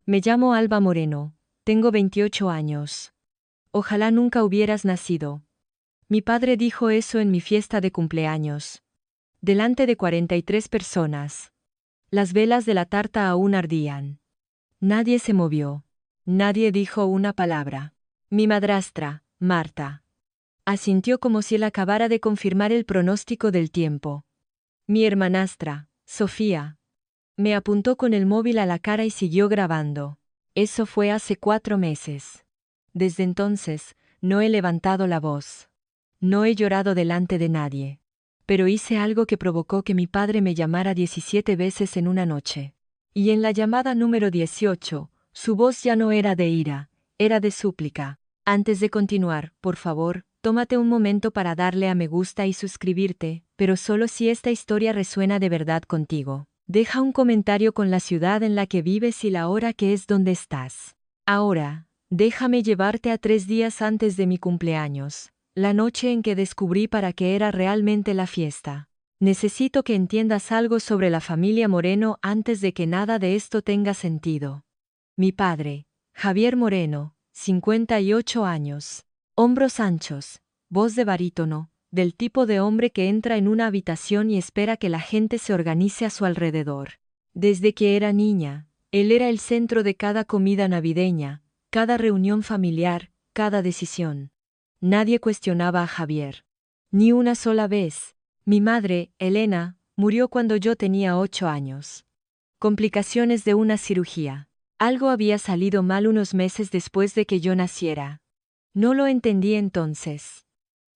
Me llamo Alba Moreno, tengo 28 años. Ojalá nunca hubieras nacido. Mi padre dijo eso en mi fiesta de cumpleaños. Delante de 43 personas. Las velas de la tarta aún ardían. Nadie se movió. Nadie dijo una palabra. Mi madrastra, Marta, asintió como si él acabara de confirmar el pronóstico del tiempo. Mi hermanastra, Sofía, me apuntó con el móvil a la cara y siguió grabando. Eso fue hace 4 meses. Desde entonces, no he levantado la voz. No he llorado delante de nadie. Pero hice algo que provocó que mi padre me llamara 17 veces en una noche. Y en la llamada número 18, su voz ya no era de ira, era de súplica. Antes de continuar, por favor, tómate un momento para darle a me gusta y suscribirte, pero solo si esta historia resuena de verdad contigo. Deja un comentario con la ciudad en la que vives y la hora que es donde estás. Ahora, déjame llevarte a 3 días antes de mi cumpleaños, la noche en que descubrí para qué era realmente la fiesta. Necesito que entiendas algo sobre la familia Moreno antes de que nada de esto tenga sentido. Mi padre, Javier Moreno, 58 años. Hombros anchos, voz de barítono, del tipo de hombre que entra en una habitación y espera que la gente se organice a su alrededor. Desde que era niña, él era el centro de cada comida navideña, cada reunión familiar, cada decisión. Nadie cuestionaba a Javier. Ni una sola vez. Mi madre, Elena, murió cuando yo tenía 8 años. Complicaciones de una cirugía. Algo había salido mal unos meses después de que yo naciera. No lo entendí entonces.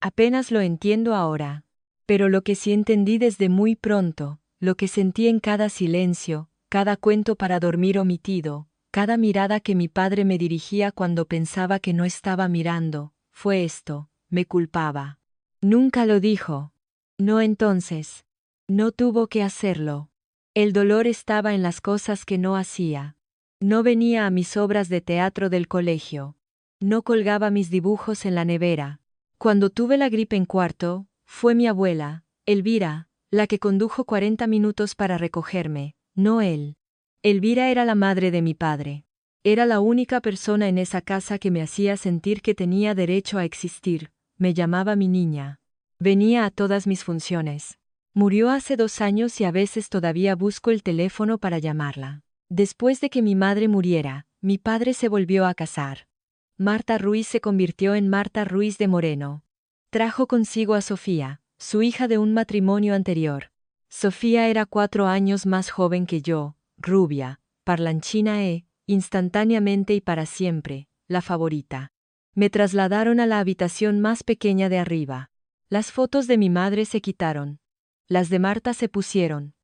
Apenas lo entiendo ahora. Pero lo que sí entendí desde muy pronto, lo que sentí en cada silencio, cada cuento para dormir omitido, cada mirada que mi padre me dirigía cuando pensaba que no estaba mirando, fue esto: me culpaba. Nunca lo dijo. No entonces. No tuvo que hacerlo. El dolor estaba en las cosas que no hacía. No venía a mis obras de teatro del colegio. No colgaba mis dibujos en la nevera. Cuando tuve la gripe en cuarto, fue mi abuela, Elvira, la que condujo 40 minutos para recogerme, no él. Elvira era la madre de mi padre. Era la única persona en esa casa que me hacía sentir que tenía derecho a existir. Me llamaba mi niña. Venía a todas mis funciones. Murió hace 2 años y a veces todavía busco el teléfono para llamarla. Después de que mi madre muriera, mi padre se volvió a casar. Marta Ruiz se convirtió en Marta Ruiz de Moreno. Trajo consigo a Sofía, su hija de un matrimonio anterior. Sofía era 4 años más joven que yo, rubia, parlanchina instantáneamente y para siempre, la favorita. Me trasladaron a la habitación más pequeña de arriba. Las fotos de mi madre se quitaron. Las de Marta se pusieron.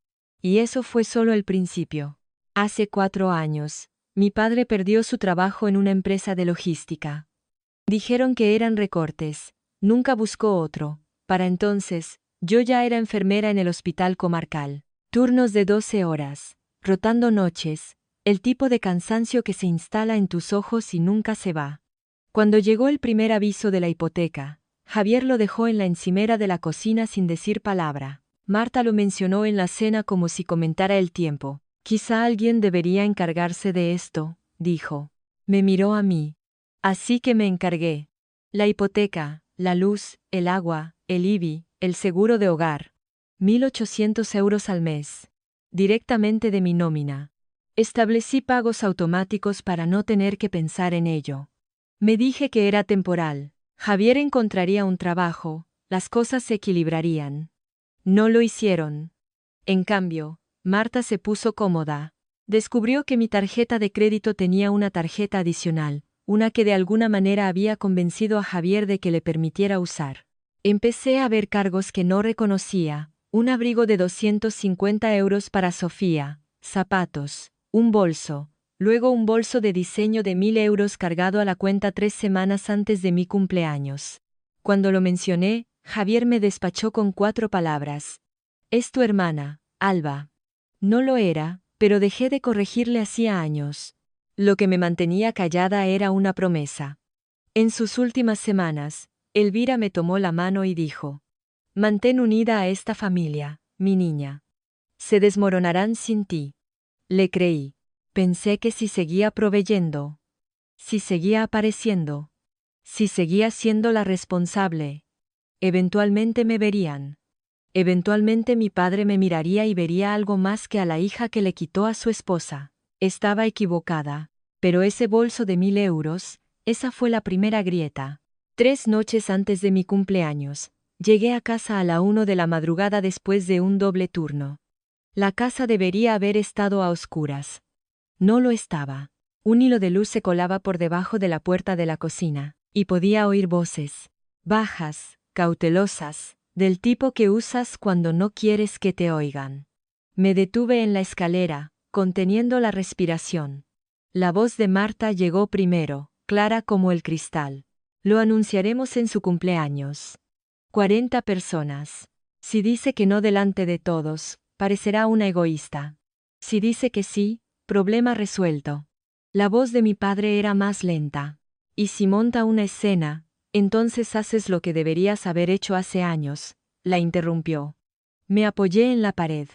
Y eso fue solo el principio. Hace 4 años, mi padre perdió su trabajo en una empresa de logística. Dijeron que eran recortes. Nunca buscó otro. Para entonces, yo ya era enfermera en el hospital comarcal. Turnos de 12 horas, rotando noches, el tipo de cansancio que se instala en tus ojos y nunca se va. Cuando llegó el primer aviso de la hipoteca, Javier lo dejó en la encimera de la cocina sin decir palabra. Marta lo mencionó en la cena como si comentara el tiempo. Quizá alguien debería encargarse de esto, dijo. Me miró a mí. Así que me encargué. La hipoteca, la luz, el agua, el IBI, el seguro de hogar. 1.800 euros al mes. Directamente de mi nómina. Establecí pagos automáticos para no tener que pensar en ello. Me dije que era temporal. Javier encontraría un trabajo, las cosas se equilibrarían. No lo hicieron. En cambio, Marta se puso cómoda. Descubrió que mi tarjeta de crédito tenía una tarjeta adicional, una que de alguna manera había convencido a Javier de que le permitiera usar. Empecé a ver cargos que no reconocía: un abrigo de 250 euros para Sofía, zapatos, un bolso, luego un bolso de diseño de 1.000 euros cargado a la cuenta 3 semanas antes de mi cumpleaños. Cuando lo mencioné, Javier me despachó con 4 palabras. Es tu hermana, Alba. No lo era, pero dejé de corregirle hacía años. Lo que me mantenía callada era una promesa. En sus últimas semanas, Elvira me tomó la mano y dijo: mantén unida a esta familia, mi niña. Se desmoronarán sin ti. Le creí. Pensé que si seguía proveyendo, si seguía apareciendo, si seguía siendo la responsable, eventualmente me verían. Eventualmente mi padre me miraría y vería algo más que a la hija que le quitó a su esposa. Estaba equivocada, pero ese bolso de 1.000 euros, esa fue la primera grieta. 3 noches antes de mi cumpleaños, llegué a casa a la 1 de la madrugada después de un doble turno. La casa debería haber estado a oscuras. No lo estaba. Un hilo de luz se colaba por debajo de la puerta de la cocina, y podía oír voces, bajas, cautelosas, del tipo que usas cuando no quieres que te oigan. Me detuve en la escalera, conteniendo la respiración. La voz de Marta llegó primero, clara como el cristal. Lo anunciaremos en su cumpleaños. 40 personas. Si dice que no delante de todos, parecerá una egoísta. Si dice que sí, problema resuelto. La voz de mi padre era más lenta. Y si monta una escena, entonces haces lo que deberías haber hecho hace años, la interrumpió. Me apoyé en la pared.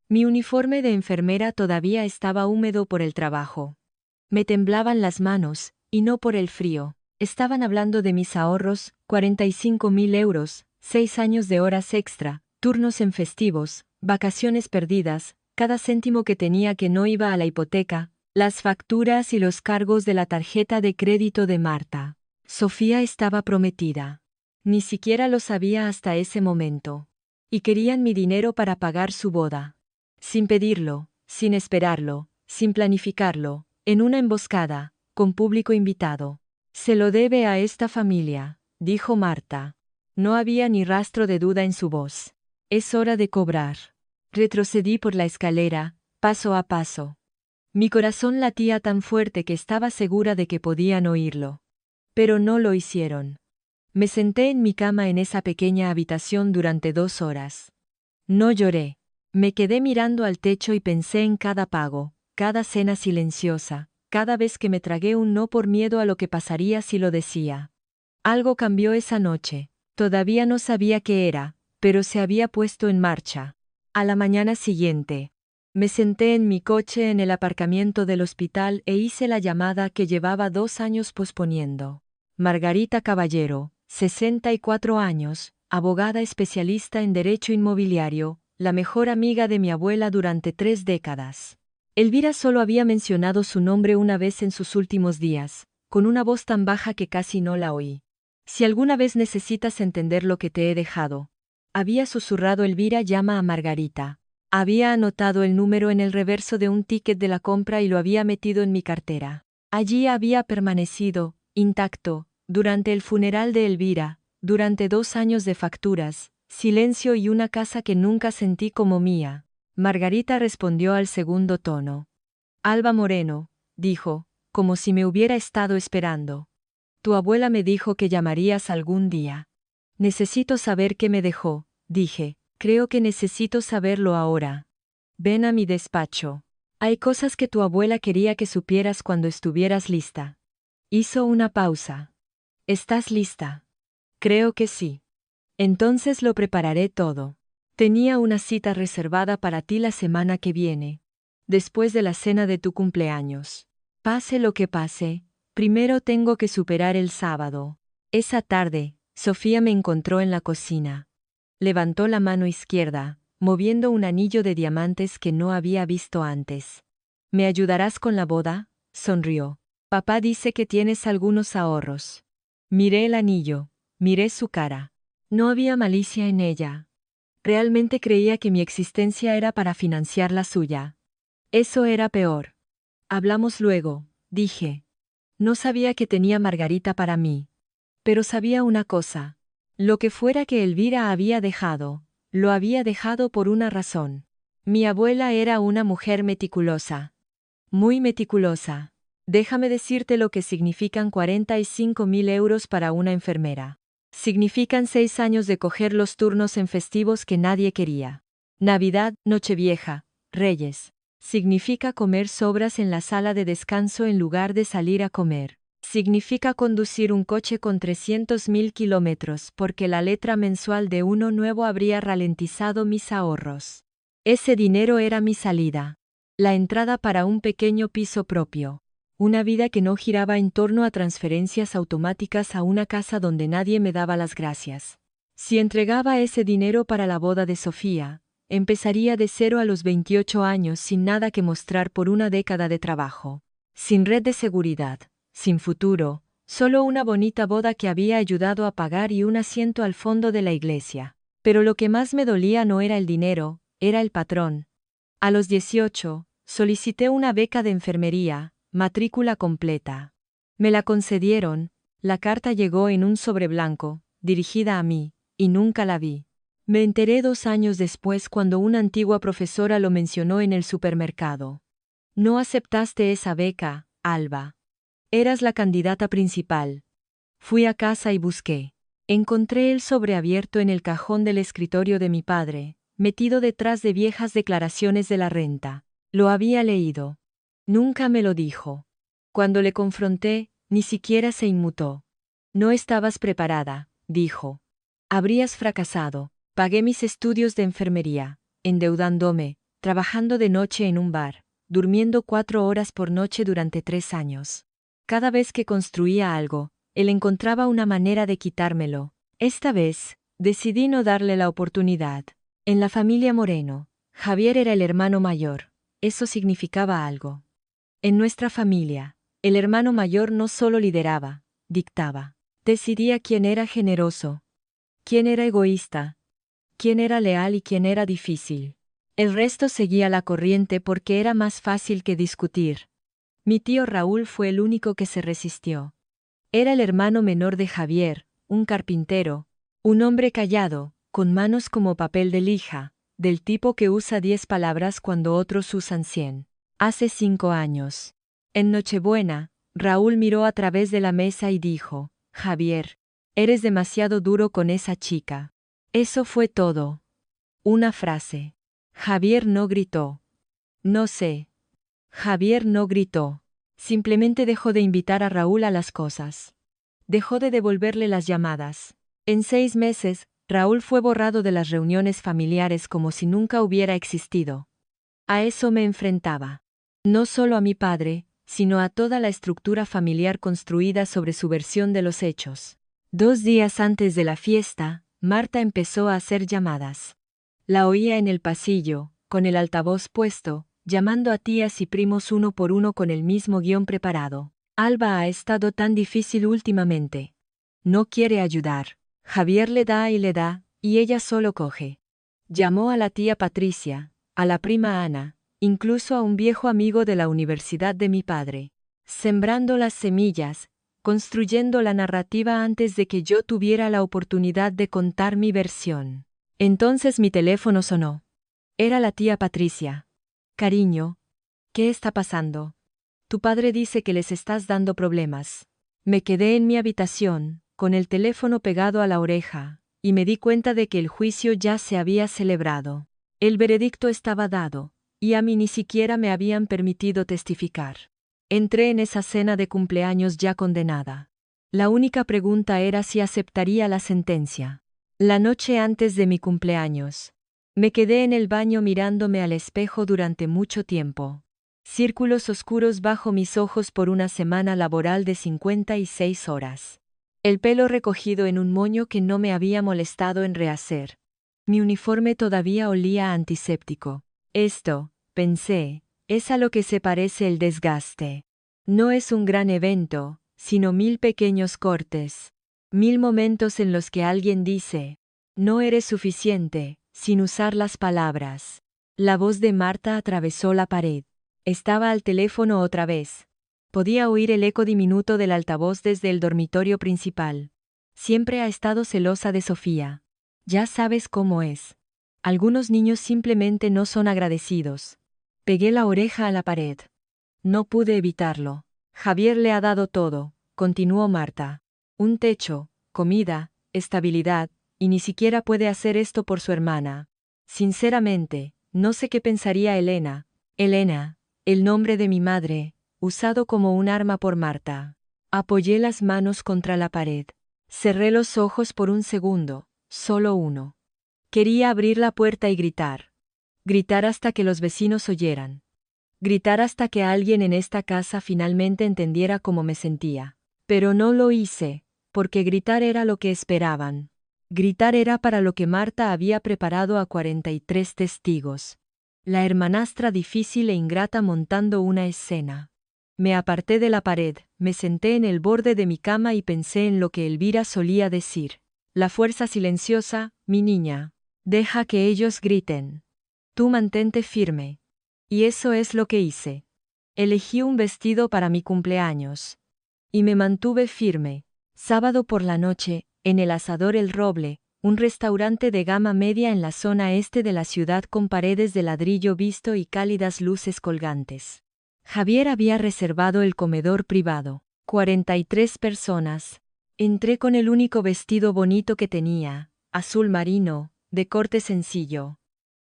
Mi uniforme de enfermera todavía estaba húmedo por el trabajo. Me temblaban las manos, y no por el frío. Estaban hablando de mis ahorros, 45.000 euros, 6 años de horas extra, turnos en festivos, vacaciones perdidas, cada céntimo que tenía que no iba a la hipoteca, las facturas y los cargos de la tarjeta de crédito de Marta. Sofía estaba prometida. Ni siquiera lo sabía hasta ese momento. Y querían mi dinero para pagar su boda. Sin pedirlo, sin esperarlo, sin planificarlo, en una emboscada, con público invitado. Se lo debe a esta familia, dijo Marta. No había ni rastro de duda en su voz. Es hora de cobrar. Retrocedí por la escalera, paso a paso. Mi corazón latía tan fuerte que estaba segura de que podían oírlo. Pero no lo hicieron. Me senté en mi cama en esa pequeña habitación durante 2 horas. No lloré. Me quedé mirando al techo y pensé en cada pago, cada cena silenciosa, cada vez que me tragué un no por miedo a lo que pasaría si lo decía. Algo cambió esa noche. Todavía no sabía qué era, pero se había puesto en marcha. A la mañana siguiente, me senté en mi coche en el aparcamiento del hospital e hice la llamada que llevaba 2 años posponiendo. Margarita Caballero, 64 años, abogada especialista en derecho inmobiliario, la mejor amiga de mi abuela durante 3 décadas. Elvira solo había mencionado su nombre una vez en sus últimos días, con una voz tan baja que casi no la oí. Si alguna vez necesitas entender lo que te he dejado. Había susurrado Elvira, llama a Margarita. Había anotado el número en el reverso de un ticket de la compra y lo había metido en mi cartera. Allí había permanecido, intacto, durante el funeral de Elvira, durante 2 años de facturas, silencio y una casa que nunca sentí como mía. Margarita respondió al segundo tono. Alba Moreno, dijo, como si me hubiera estado esperando. Tu abuela me dijo que llamarías algún día. Necesito saber qué me dejó, dije, creo que necesito saberlo ahora. Ven a mi despacho. Hay cosas que tu abuela quería que supieras cuando estuvieras lista. Hizo una pausa. ¿Estás lista? Creo que sí. Entonces lo prepararé todo. Tenía una cita reservada para ti la semana que viene. Después de la cena de tu cumpleaños. Pase lo que pase, primero tengo que superar el sábado. Esa tarde, Sofía me encontró en la cocina. Levantó la mano izquierda, moviendo un anillo de diamantes que no había visto antes. ¿Me ayudarás con la boda? Sonrió. Papá dice que tienes algunos ahorros. Miré el anillo, miré su cara. No había malicia en ella. Realmente creía que mi existencia era para financiar la suya. Eso era peor. Hablamos luego, dije. No sabía que tenía Margarita para mí. Pero sabía una cosa. Lo que fuera que Elvira había dejado, lo había dejado por una razón. Mi abuela era una mujer meticulosa. Muy meticulosa. Déjame decirte lo que significan 45.000 euros para una enfermera. Significan 6 años de coger los turnos en festivos que nadie quería. Navidad, Nochevieja, Reyes. Significa comer sobras en la sala de descanso en lugar de salir a comer. Significa conducir un coche con 300.000 kilómetros porque la letra mensual de uno nuevo habría ralentizado mis ahorros. Ese dinero era mi salida. La entrada para un pequeño piso propio. Una vida que no giraba en torno a transferencias automáticas a una casa donde nadie me daba las gracias. Si entregaba ese dinero para la boda de Sofía, empezaría de cero a los 28 años sin nada que mostrar por una década de trabajo. Sin red de seguridad, sin futuro, solo una bonita boda que había ayudado a pagar y un asiento al fondo de la iglesia. Pero lo que más me dolía no era el dinero, era el patrón. A los 18, solicité una beca de enfermería, matrícula completa. Me la concedieron, la carta llegó en un sobre blanco, dirigida a mí, y nunca la vi. Me enteré 2 años después cuando una antigua profesora lo mencionó en el supermercado. No aceptaste esa beca, Alba. Eras la candidata principal. Fui a casa y busqué. Encontré el sobre abierto en el cajón del escritorio de mi padre, metido detrás de viejas declaraciones de la renta. Lo había leído. Nunca me lo dijo. Cuando le confronté, ni siquiera se inmutó. No estabas preparada, dijo. Habrías fracasado. Pagué mis estudios de enfermería, endeudándome, trabajando de noche en un bar, durmiendo 4 horas por noche durante 3 años. Cada vez que construía algo, él encontraba una manera de quitármelo. Esta vez, decidí no darle la oportunidad. En la familia Moreno, Javier era el hermano mayor. Eso significaba algo. En nuestra familia, el hermano mayor no solo lideraba, dictaba. Decidía quién era generoso, quién era egoísta, quién era leal y quién era difícil. El resto seguía la corriente porque era más fácil que discutir. Mi tío Raúl fue el único que se resistió. Era el hermano menor de Javier, un carpintero, un hombre callado, con manos como papel de lija, del tipo que usa 10 palabras cuando otros usan 100. Hace 5 años. En Nochebuena, Raúl miró a través de la mesa y dijo: Javier, eres demasiado duro con esa chica. Eso fue todo. Una frase. Javier no gritó. No sé. Javier no gritó. Simplemente dejó de invitar a Raúl a las cosas. Dejó de devolverle las llamadas. En 6 meses, Raúl fue borrado de las reuniones familiares como si nunca hubiera existido. A eso me enfrentaba. No solo a mi padre, sino a toda la estructura familiar construida sobre su versión de los hechos. 2 días antes de la fiesta, Marta empezó a hacer llamadas. La oía en el pasillo, con el altavoz puesto, llamando a tías y primos uno por uno con el mismo guión preparado. Alba ha estado tan difícil últimamente. No quiere ayudar. Javier le da, y ella solo coge. Llamó a la tía Patricia, a la prima Ana, incluso a un viejo amigo de la universidad de mi padre. Sembrando las semillas, construyendo la narrativa antes de que yo tuviera la oportunidad de contar mi versión. Entonces mi teléfono sonó. Era la tía Patricia. Cariño, ¿qué está pasando? Tu padre dice que les estás dando problemas. Me quedé en mi habitación, con el teléfono pegado a la oreja, y me di cuenta de que el juicio ya se había celebrado. El veredicto estaba dado, y a mí ni siquiera me habían permitido testificar. Entré en esa cena de cumpleaños ya condenada. La única pregunta era si aceptaría la sentencia. La noche antes de mi cumpleaños, me quedé en el baño mirándome al espejo durante mucho tiempo. Círculos oscuros bajo mis ojos por una semana laboral de 56 horas. El pelo recogido en un moño que no me había molestado en rehacer. Mi uniforme todavía olía a antiséptico. Esto, pensé, es a lo que se parece el desgaste. No es un gran evento, sino 1000 pequeños cortes. 1000 momentos en los que alguien dice: no eres suficiente, sin usar las palabras. La voz de Marta atravesó la pared. Estaba al teléfono otra vez. Podía oír el eco diminuto del altavoz desde el dormitorio principal. Siempre ha estado celosa de Sofía. Ya sabes cómo es. Algunos niños simplemente no son agradecidos. Pegué la oreja a la pared. No pude evitarlo. Javier le ha dado todo, continuó Marta. Un techo, comida, estabilidad, y ni siquiera puede hacer esto por su hermana. Sinceramente, no sé qué pensaría Elena. Elena, el nombre de mi madre, usado como un arma por Marta. Apoyé las manos contra la pared. Cerré los ojos por un segundo, solo uno. Quería abrir la puerta y gritar. Gritar hasta que los vecinos oyeran. Gritar hasta que alguien en esta casa finalmente entendiera cómo me sentía. Pero no lo hice, porque gritar era lo que esperaban. Gritar era para lo que Marta había preparado a 43 testigos. La hermanastra difícil e ingrata montando una escena. Me aparté de la pared, me senté en el borde de mi cama y pensé en lo que Elvira solía decir. La fuerza silenciosa, mi niña. Deja que ellos griten. Tú mantente firme. Y eso es lo que hice. Elegí un vestido para mi cumpleaños. Y me mantuve firme. Sábado por la noche, en el Asador El Roble, un restaurante de gama media en la zona este de la ciudad con paredes de ladrillo visto y cálidas luces colgantes. Javier había reservado el comedor privado. 43 personas. Entré con el único vestido bonito que tenía, azul marino, de corte sencillo.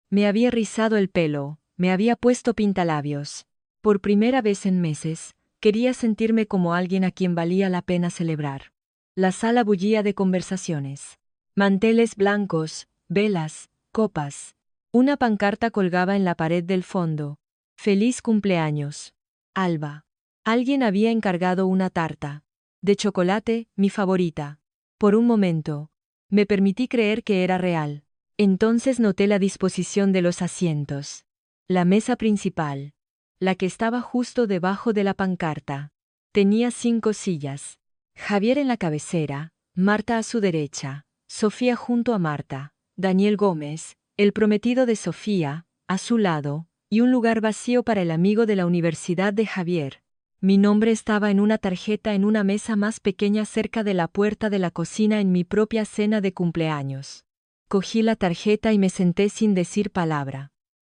Me había rizado el pelo, me había puesto pintalabios. Por primera vez en meses, quería sentirme como alguien a quien valía la pena celebrar. La sala bullía de conversaciones. Manteles blancos, velas, copas. Una pancarta colgaba en la pared del fondo. Feliz cumpleaños, Alba. Alguien había encargado una tarta. De chocolate, mi favorita. Por un momento, me permití creer que era real. Entonces noté la disposición de los asientos. La mesa principal, la que estaba justo debajo de la pancarta, tenía 5 sillas. Javier en la cabecera, Marta a su derecha, Sofía junto a Marta, Daniel Gómez, el prometido de Sofía, a su lado, y un lugar vacío para el amigo de la universidad de Javier. Mi nombre estaba en una tarjeta en una mesa más pequeña cerca de la puerta de la cocina en mi propia cena de cumpleaños. Cogí la tarjeta y me senté sin decir palabra.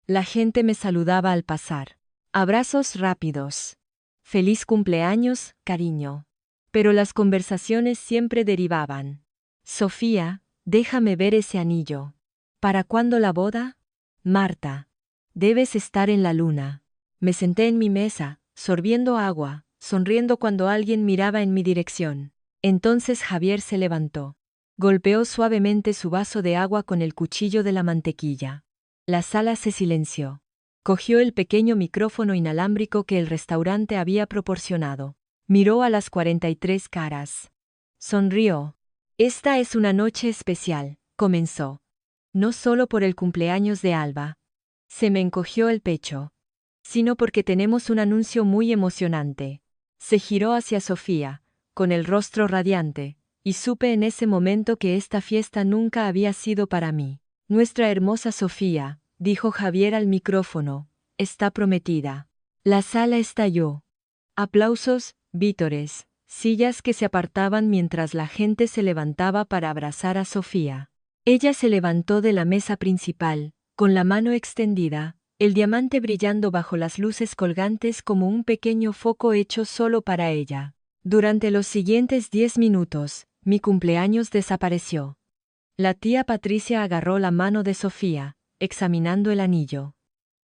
La gente me saludaba al pasar. Abrazos rápidos. Feliz cumpleaños, cariño. Pero las conversaciones siempre derivaban. Sofía, déjame ver ese anillo. ¿Para cuándo la boda? Marta. Debes estar en la luna. Me senté en mi mesa, sorbiendo agua, sonriendo cuando alguien miraba en mi dirección. Entonces Javier se levantó. Golpeó suavemente su vaso de agua con el cuchillo de la mantequilla. La sala se silenció. Cogió el pequeño micrófono inalámbrico que el restaurante había proporcionado. Miró a las 43 caras. Sonrió. Esta es una noche especial, comenzó. No solo por el cumpleaños de Alba. Se me encogió el pecho. Sino porque tenemos un anuncio muy emocionante. Se giró hacia Sofía, con el rostro radiante. Y supe en ese momento que esta fiesta nunca había sido para mí. Nuestra hermosa Sofía, dijo Javier al micrófono, está prometida. La sala estalló. Aplausos, vítores, sillas que se apartaban mientras la gente se levantaba para abrazar a Sofía. Ella se levantó de la mesa principal, con la mano extendida, el diamante brillando bajo las luces colgantes como un pequeño foco hecho solo para ella. Durante los siguientes 10 minutos, mi cumpleaños desapareció. La tía Patricia agarró la mano de Sofía, examinando el anillo.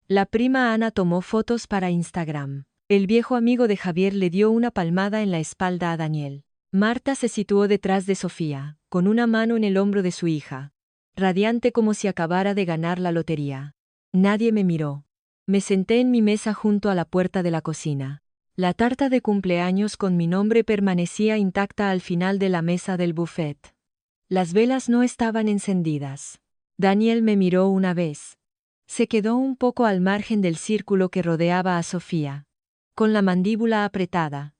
La prima Ana tomó fotos para Instagram. El viejo amigo de Javier le dio una palmada en la espalda a Daniel. Marta se situó detrás de Sofía, con una mano en el hombro de su hija, radiante como si acabara de ganar la lotería. Nadie me miró. Me senté en mi mesa junto a la puerta de la cocina. La tarta de cumpleaños con mi nombre permanecía intacta al final de la mesa del buffet. Las velas no estaban encendidas. Daniel me miró una vez. Se quedó un poco al margen del círculo que rodeaba a Sofía. Con la mandíbula apretada.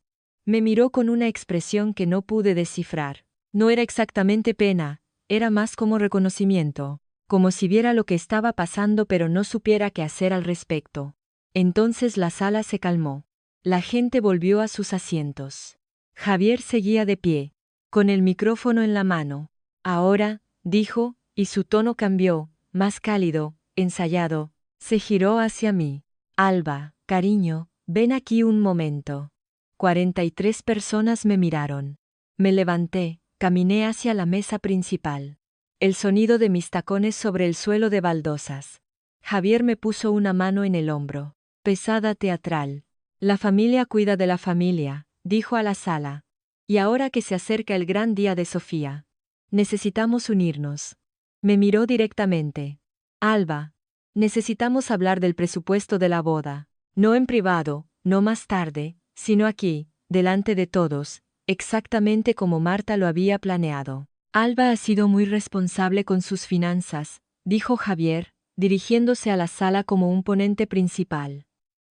Me miró con una expresión que no pude descifrar. No era exactamente pena, era más como reconocimiento, como si viera lo que estaba pasando pero no supiera qué hacer al respecto. Entonces la sala se calmó. La gente volvió a sus asientos. Javier seguía de pie, con el micrófono en la mano. Ahora, dijo, y su tono cambió, más cálido, ensayado. Se giró hacia mí. Alba, cariño, ven aquí un momento. 43 personas me miraron. Me levanté, caminé hacia la mesa principal. El sonido de mis tacones sobre el suelo de baldosas. Javier me puso una mano en el hombro. Pesada teatral. La familia cuida de la familia, dijo a la sala. Y ahora que se acerca el gran día de Sofía, necesitamos unirnos. Me miró directamente. Alba, necesitamos hablar del presupuesto de la boda. No en privado, no más tarde, sino aquí, delante de todos, exactamente como Marta lo había planeado. Alba ha sido muy responsable con sus finanzas, dijo Javier, dirigiéndose a la sala como un ponente principal.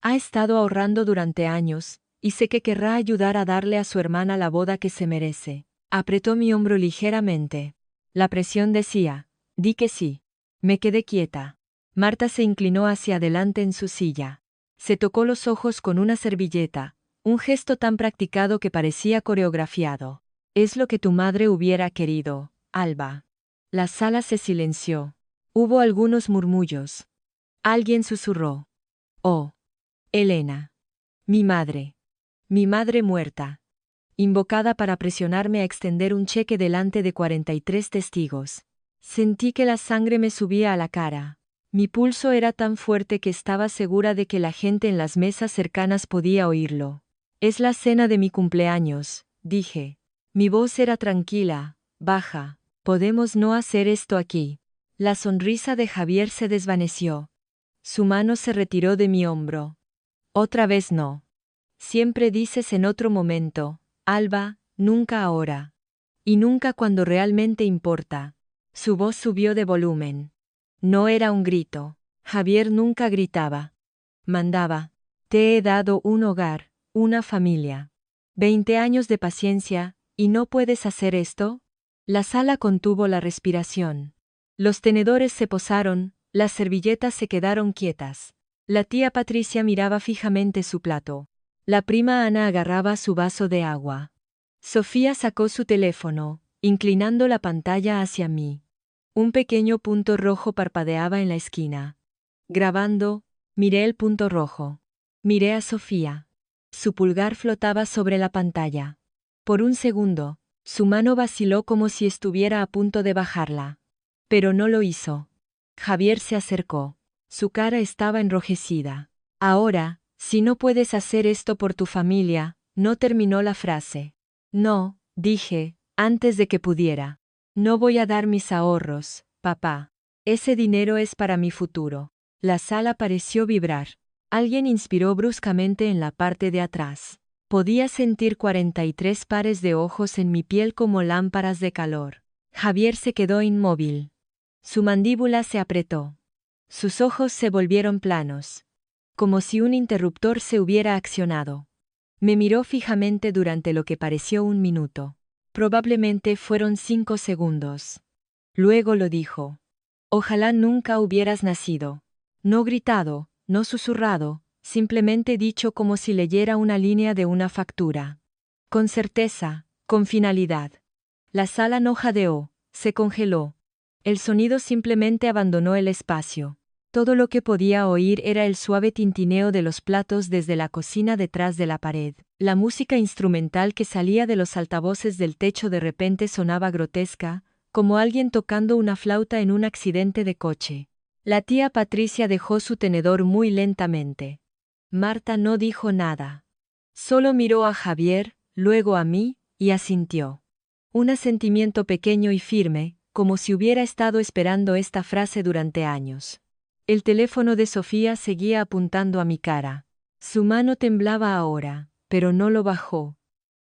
Ha estado ahorrando durante años, y sé que querrá ayudar a darle a su hermana la boda que se merece. Apretó mi hombro ligeramente. La presión decía, di que sí. Me quedé quieta. Marta se inclinó hacia adelante en su silla. Se tocó los ojos con una servilleta, un gesto tan practicado que parecía coreografiado. Es lo que tu madre hubiera querido, Alba. La sala se silenció. Hubo algunos murmullos. Alguien susurró. Oh. Elena. Mi madre. Mi madre muerta. Invocada para presionarme a extender un cheque delante de 43 testigos. Sentí que la sangre me subía a la cara. Mi pulso era tan fuerte que estaba segura de que la gente en las mesas cercanas podía oírlo. Es la cena de mi cumpleaños, dije. Mi voz era tranquila, baja. Podemos no hacer esto aquí. La sonrisa de Javier se desvaneció. Su mano se retiró de mi hombro. Otra vez no. Siempre dices en otro momento, Alba, nunca ahora. Y nunca cuando realmente importa. Su voz subió de volumen. No era un grito. Javier nunca gritaba. Mandaba. Te he dado un hogar, una familia. 20 años de paciencia, ¿y no puedes hacer esto? La sala contuvo la respiración. Los tenedores se posaron, las servilletas se quedaron quietas. La tía Patricia miraba fijamente su plato. La prima Ana agarraba su vaso de agua. Sofía sacó su teléfono, inclinando la pantalla hacia mí. Un pequeño punto rojo parpadeaba en la esquina. Grabando, miré el punto rojo. Miré a Sofía. Su pulgar flotaba sobre la pantalla. Por un segundo, su mano vaciló como si estuviera a punto de bajarla. Pero no lo hizo. Javier se acercó. Su cara estaba enrojecida. Ahora, si no puedes hacer esto por tu familia, no terminó la frase. No, dije, antes de que pudiera. No voy a dar mis ahorros, papá. Ese dinero es para mi futuro. La sala pareció vibrar. Alguien inspiró bruscamente en la parte de atrás. Podía sentir 43 pares de ojos en mi piel como lámparas de calor. Javier se quedó inmóvil. Su mandíbula se apretó. Sus ojos se volvieron planos. Como si un interruptor se hubiera accionado. Me miró fijamente durante lo que pareció un minuto. Probablemente fueron 5 segundos. Luego lo dijo. Ojalá nunca hubieras nacido. No gritado, no susurrado, simplemente dicho como si leyera una línea de una factura. Con certeza, con finalidad. La sala no jadeó, se congeló. El sonido simplemente abandonó el espacio. Todo lo que podía oír era el suave tintineo de los platos desde la cocina detrás de la pared. La música instrumental que salía de los altavoces del techo de repente sonaba grotesca, como alguien tocando una flauta en un accidente de coche. La tía Patricia dejó su tenedor muy lentamente. Marta no dijo nada. Solo miró a Javier, luego a mí, y asintió. Un asentimiento pequeño y firme, como si hubiera estado esperando esta frase durante años. El teléfono de Sofía seguía apuntando a mi cara. Su mano temblaba ahora, pero no lo bajó.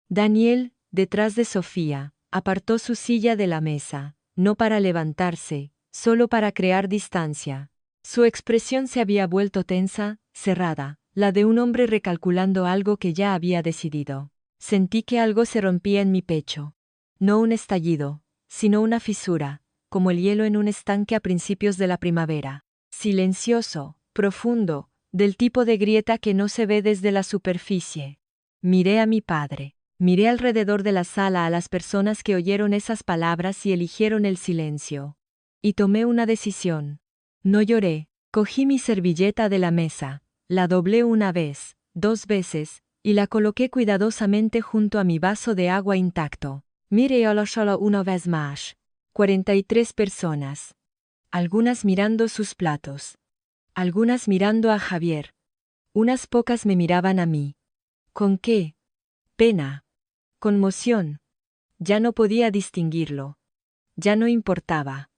Daniel, detrás de Sofía, apartó su silla de la mesa, no para levantarse, solo para crear distancia. Su expresión se había vuelto tensa, cerrada, la de un hombre recalculando algo que ya había decidido. Sentí que algo se rompía en mi pecho. No un estallido, sino una fisura, como el hielo en un estanque a principios de la primavera. Silencioso, profundo, del tipo de grieta que no se ve desde la superficie. Miré a mi padre. Miré alrededor de la sala a las personas que oyeron esas palabras y eligieron el silencio. Y tomé una decisión. No lloré, cogí mi servilleta de la mesa, la doblé una vez, 2 veces, y la coloqué cuidadosamente junto a mi vaso de agua intacto. Miréalo solo una vez más. 43 personas. Algunas mirando sus platos. Algunas mirando a Javier. Unas pocas me miraban a mí. ¿Con qué? Pena. Conmoción. Ya no podía distinguirlo. Ya no importaba.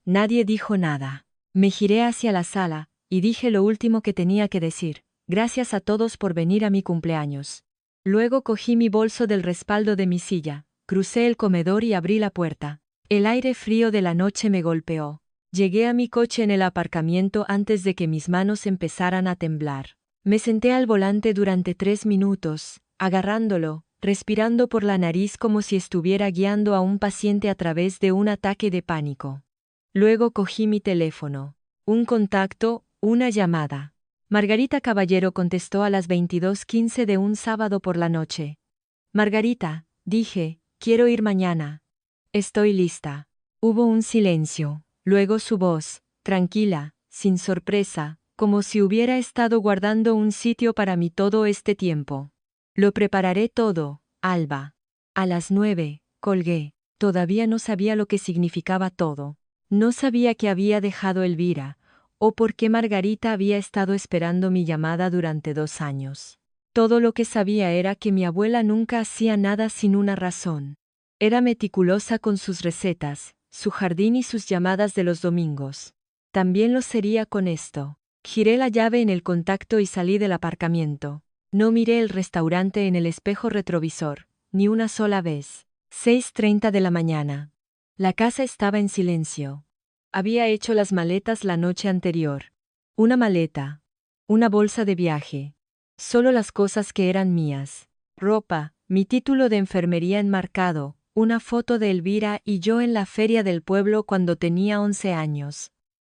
Nadie dijo nada. Me giré hacia la sala, y dije lo último que tenía que decir. Gracias a todos por venir a mi cumpleaños. Luego cogí mi bolso del respaldo de mi silla, crucé el comedor y abrí la puerta. El aire frío de la noche me golpeó. Llegué a mi coche en el aparcamiento antes de que mis manos empezaran a temblar. Me senté al volante durante 3 minutos, agarrándolo, respirando por la nariz como si estuviera guiando a un paciente a través de un ataque de pánico. Luego cogí mi teléfono. Un contacto, una llamada. Margarita Caballero contestó a las 22:15 de un sábado por la noche. Margarita, dije, quiero ir mañana. Estoy lista. Hubo un silencio. Luego su voz, tranquila, sin sorpresa, como si hubiera estado guardando un sitio para mí todo este tiempo. Lo prepararé todo, Alba. A las 9, colgué. Todavía no sabía lo que significaba todo. No sabía que había dejado Elvira, o por qué Margarita había estado esperando mi llamada durante 2 años. Todo lo que sabía era que mi abuela nunca hacía nada sin una razón. Era meticulosa con sus recetas, su jardín y sus llamadas de los domingos. También lo sería con esto. Giré la llave en el contacto y salí del aparcamiento. No miré el restaurante en el espejo retrovisor, ni una sola vez. 6:30 de la mañana. La casa estaba en silencio. Había hecho las maletas la noche anterior. Una maleta. Una bolsa de viaje. Solo las cosas que eran mías. Ropa, mi título de enfermería enmarcado, una foto de Elvira y yo en la feria del pueblo cuando tenía 11 años.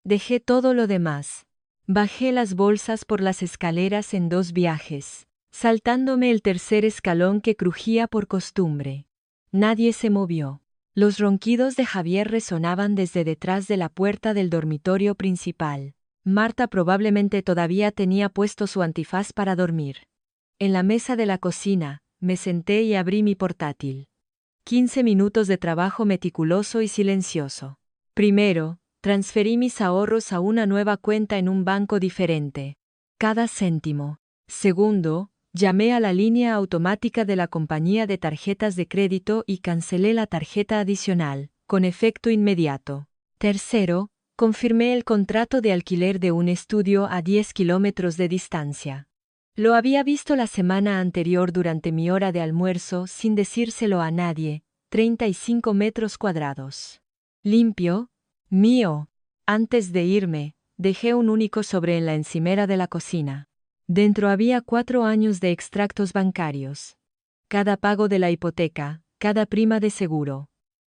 Dejé todo lo demás. Bajé las bolsas por las escaleras en 2 viajes, saltándome el tercer escalón que crujía por costumbre. Nadie se movió. Los ronquidos de Javier resonaban desde detrás de la puerta del dormitorio principal. Marta probablemente todavía tenía puesto su antifaz para dormir. En la mesa de la cocina, me senté y abrí mi portátil. 15 minutos de trabajo meticuloso y silencioso. Primero, transferí mis ahorros a una nueva cuenta en un banco diferente. Cada céntimo. Segundo, llamé a la línea automática de la compañía de tarjetas de crédito y cancelé la tarjeta adicional, con efecto inmediato. Tercero, confirmé el contrato de alquiler de un estudio a 10 kilómetros de distancia. Lo había visto la semana anterior durante mi hora de almuerzo sin decírselo a nadie, 35 metros cuadrados. Limpio, mío. Antes de irme, dejé un único sobre en la encimera de la cocina. Dentro había 4 años de extractos bancarios. Cada pago de la hipoteca, cada prima de seguro,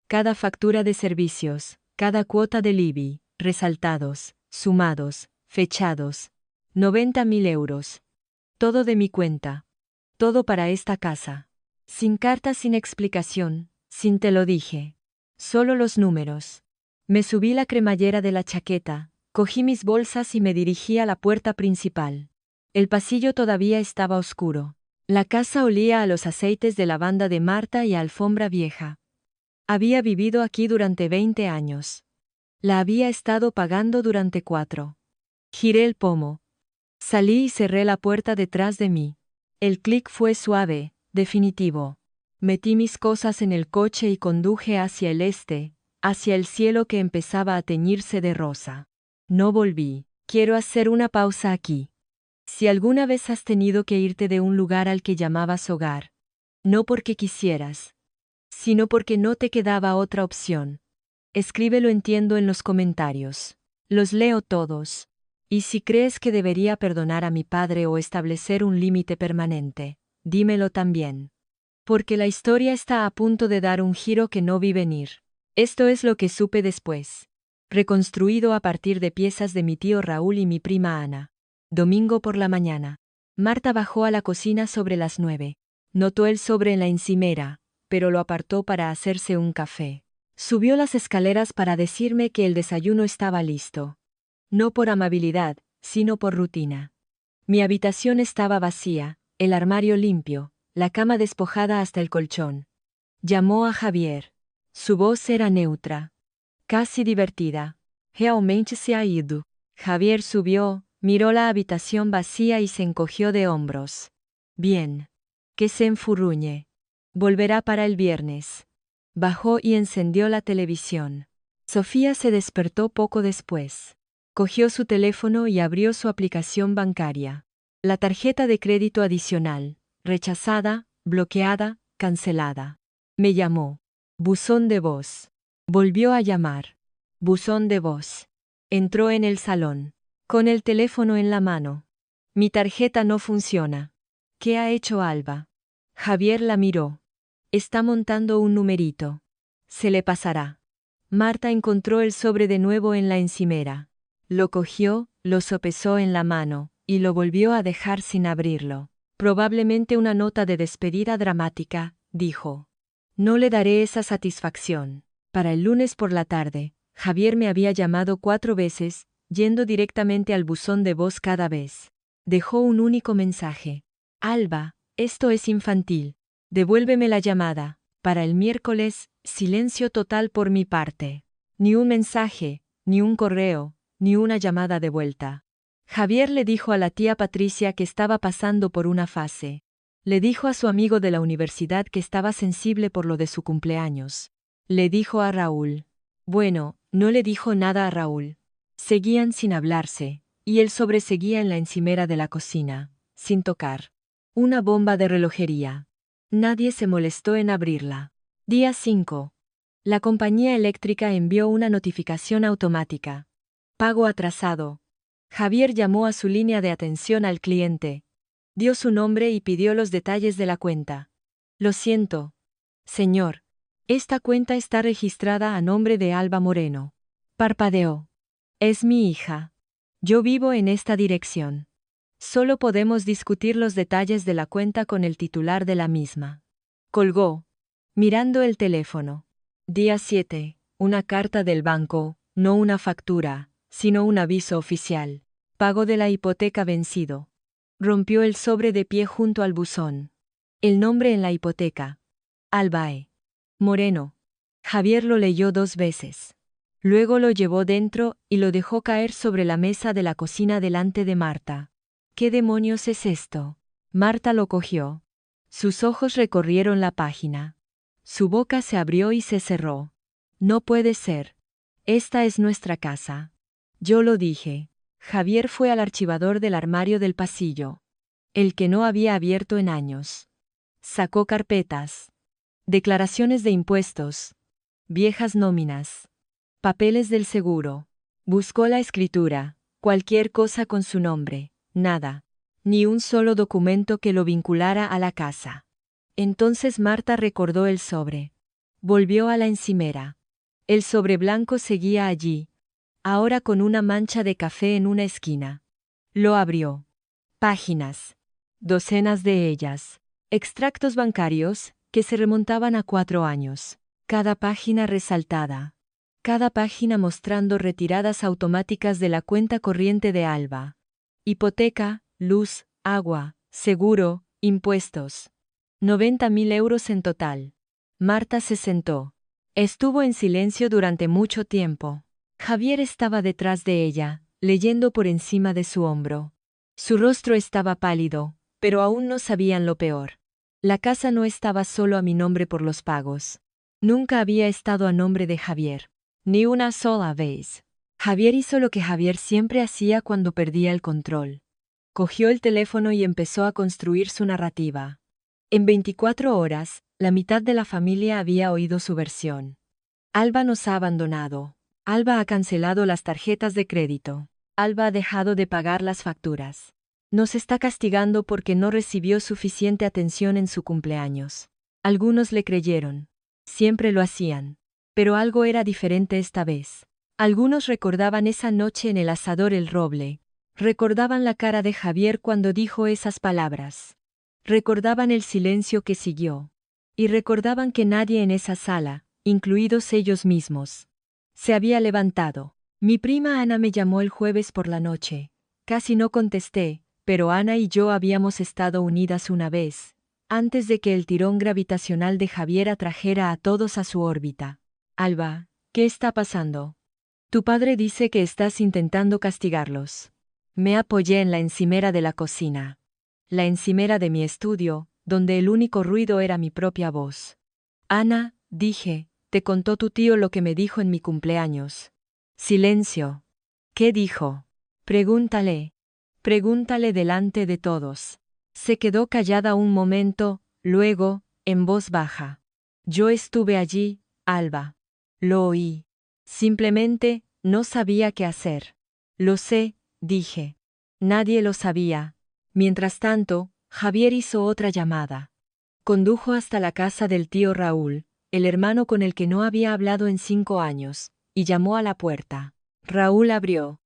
cada factura de servicios, cada cuota del IBI, resaltados, sumados, fechados. 90.000 euros. Todo de mi cuenta. Todo para esta casa. Sin carta, sin explicación, sin te lo dije. Solo los números. Me subí la cremallera de la chaqueta, cogí mis bolsas y me dirigí a la puerta principal. El pasillo todavía estaba oscuro. La casa olía a los aceites de lavanda de Marta y a alfombra vieja. Había vivido aquí durante 20 años. La había estado pagando durante 4. Giré el pomo. Salí y cerré la puerta detrás de mí. El clic fue suave, definitivo. Metí mis cosas en el coche y conduje hacia el este, hacia el cielo que empezaba a teñirse de rosa. No volví. Quiero hacer una pausa aquí. Si alguna vez has tenido que irte de un lugar al que llamabas hogar, no porque quisieras, sino porque no te quedaba otra opción, escríbelo entiendo en los comentarios. Los leo todos. Y si crees que debería perdonar a mi padre o establecer un límite permanente, dímelo también. Porque la historia está a punto de dar un giro que no vi venir. Esto es lo que supe después. Reconstruido a partir de piezas de mi tío Raúl y mi prima Ana. Domingo por la mañana. Marta bajó a la cocina sobre las 9. Notó el sobre en la encimera, pero lo apartó para hacerse un café. Subió las escaleras para decirme que el desayuno estaba listo. No por amabilidad, sino por rutina. Mi habitación estaba vacía, el armario limpio, la cama despojada hasta el colchón. Llamó a Javier. Su voz era neutra, casi divertida. Realmente se ha ido. Javier subió, miró la habitación vacía y se encogió de hombros. Bien. Que se enfurruñe. Volverá para el viernes. Bajó y encendió la televisión. Sofía se despertó poco después. Cogió su teléfono y abrió su aplicación bancaria. La tarjeta de crédito adicional. Rechazada, bloqueada, cancelada. Me llamó. Buzón de voz. Volvió a llamar. Buzón de voz. Entró en el salón. Con el teléfono en la mano. Mi tarjeta no funciona. ¿Qué ha hecho Alba? Javier la miró. Está montando un numerito. Se le pasará. Marta encontró el sobre de nuevo en la encimera. Lo cogió, lo sopesó en la mano, y lo volvió a dejar sin abrirlo. Probablemente una nota de despedida dramática, dijo. No le daré esa satisfacción. Para el lunes por la tarde, Javier me había llamado 4 veces, yendo directamente al buzón de voz cada vez. Dejó un único mensaje. Alba, esto es infantil. Devuélveme la llamada. Para el miércoles, silencio total por mi parte. Ni un mensaje, ni un correo, ni una llamada de vuelta. Javier le dijo a la tía Patricia que estaba pasando por una fase. Le dijo a su amigo de la universidad que estaba sensible por lo de su cumpleaños. Le dijo a Raúl. Bueno, no le dijo nada a Raúl. Seguían sin hablarse, y él sobreseguía en la encimera de la cocina, sin tocar. Una bomba de relojería. Nadie se molestó en abrirla. Día 5. La compañía eléctrica envió una notificación automática. Pago atrasado. Javier llamó a su línea de atención al cliente. Dio su nombre y pidió los detalles de la cuenta. Lo siento. Señor. Esta cuenta está registrada a nombre de Alba Moreno. Parpadeó. Es mi hija. Yo vivo en esta dirección. Solo podemos discutir los detalles de la cuenta con el titular de la misma. Colgó. Mirando el teléfono. Día 7. Una carta del banco, no una factura, sino un aviso oficial. Pago de la hipoteca vencido. Rompió el sobre de pie junto al buzón. El nombre en la hipoteca. Alba E. Moreno. Javier lo leyó 2 veces. Luego lo llevó dentro y lo dejó caer sobre la mesa de la cocina delante de Marta. ¿Qué demonios es esto? Marta lo cogió. Sus ojos recorrieron la página. Su boca se abrió y se cerró. No puede ser. Esta es nuestra casa. Yo lo dije. Javier fue al archivador del armario del pasillo. El que no había abierto en años. Sacó carpetas. Declaraciones de impuestos. Viejas nóminas. Papeles del seguro. Buscó la escritura, cualquier cosa con su nombre, nada. Ni un solo documento que lo vinculara a la casa. Entonces Marta recordó el sobre. Volvió a la encimera. El sobre blanco seguía allí, ahora con una mancha de café en una esquina. Lo abrió. Páginas. Docenas de ellas. Extractos bancarios, que se remontaban a 4 años. Cada página resaltada. Cada página mostrando retiradas automáticas de la cuenta corriente de Alba. Hipoteca, luz, agua, seguro, impuestos. 90.000 euros en total. Marta se sentó. Estuvo en silencio durante mucho tiempo. Javier estaba detrás de ella, leyendo por encima de su hombro. Su rostro estaba pálido, pero aún no sabían lo peor. La casa no estaba solo a mi nombre por los pagos. Nunca había estado a nombre de Javier. Ni una sola vez. Javier hizo lo que Javier siempre hacía cuando perdía el control. Cogió el teléfono y empezó a construir su narrativa. En 24 horas, la mitad de la familia había oído su versión. Alba nos ha abandonado. Alba ha cancelado las tarjetas de crédito. Alba ha dejado de pagar las facturas. Nos está castigando porque no recibió suficiente atención en su cumpleaños. Algunos le creyeron. Siempre lo hacían. Pero algo era diferente esta vez. Algunos recordaban esa noche en el asador El Roble. Recordaban la cara de Javier cuando dijo esas palabras. Recordaban el silencio que siguió. Y recordaban que nadie en esa sala, incluidos ellos mismos, se había levantado. Mi prima Ana me llamó el jueves por la noche. Casi no contesté, pero Ana y yo habíamos estado unidas una vez, antes de que el tirón gravitacional de Javier atrajera a todos a su órbita. Alba, ¿qué está pasando? Tu padre dice que estás intentando castigarlos. Me apoyé en la encimera de la cocina. La encimera de mi estudio, donde el único ruido era mi propia voz. Ana, dije, te contó tu tío lo que me dijo en mi cumpleaños. Silencio. ¿Qué dijo? Pregúntale. Pregúntale delante de todos. Se quedó callada un momento, luego, en voz baja. Yo estuve allí, Alba. Lo oí. Simplemente, no sabía qué hacer. Lo sé, dije. Nadie lo sabía. Mientras tanto, Javier hizo otra llamada. Condujo hasta la casa del tío Raúl, el hermano con el que no había hablado en 5 años, y llamó a la puerta. Raúl abrió.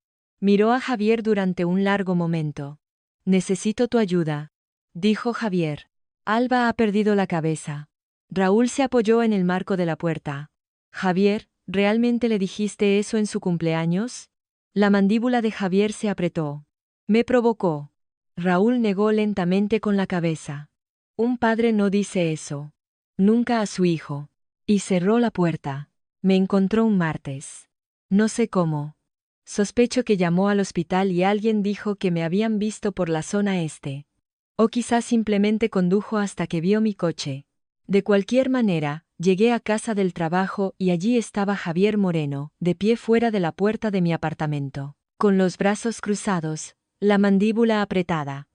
Miró a Javier durante un largo momento. Necesito tu ayuda, dijo Javier. Alba ha perdido la cabeza. Raúl se apoyó en el marco de la puerta. Javier, ¿realmente le dijiste eso en su cumpleaños? La mandíbula de Javier se apretó. Me provocó. Raúl negó lentamente con la cabeza. Un padre no dice eso. Nunca a su hijo. Y cerró la puerta. Me encontró un martes. No sé cómo. Sospecho que llamó al hospital y alguien dijo que me habían visto por la zona este. O quizás simplemente condujo hasta que vio mi coche. De cualquier manera, llegué a casa del trabajo y allí estaba Javier Moreno, de pie fuera de la puerta de mi apartamento, con los brazos cruzados, la mandíbula apretada.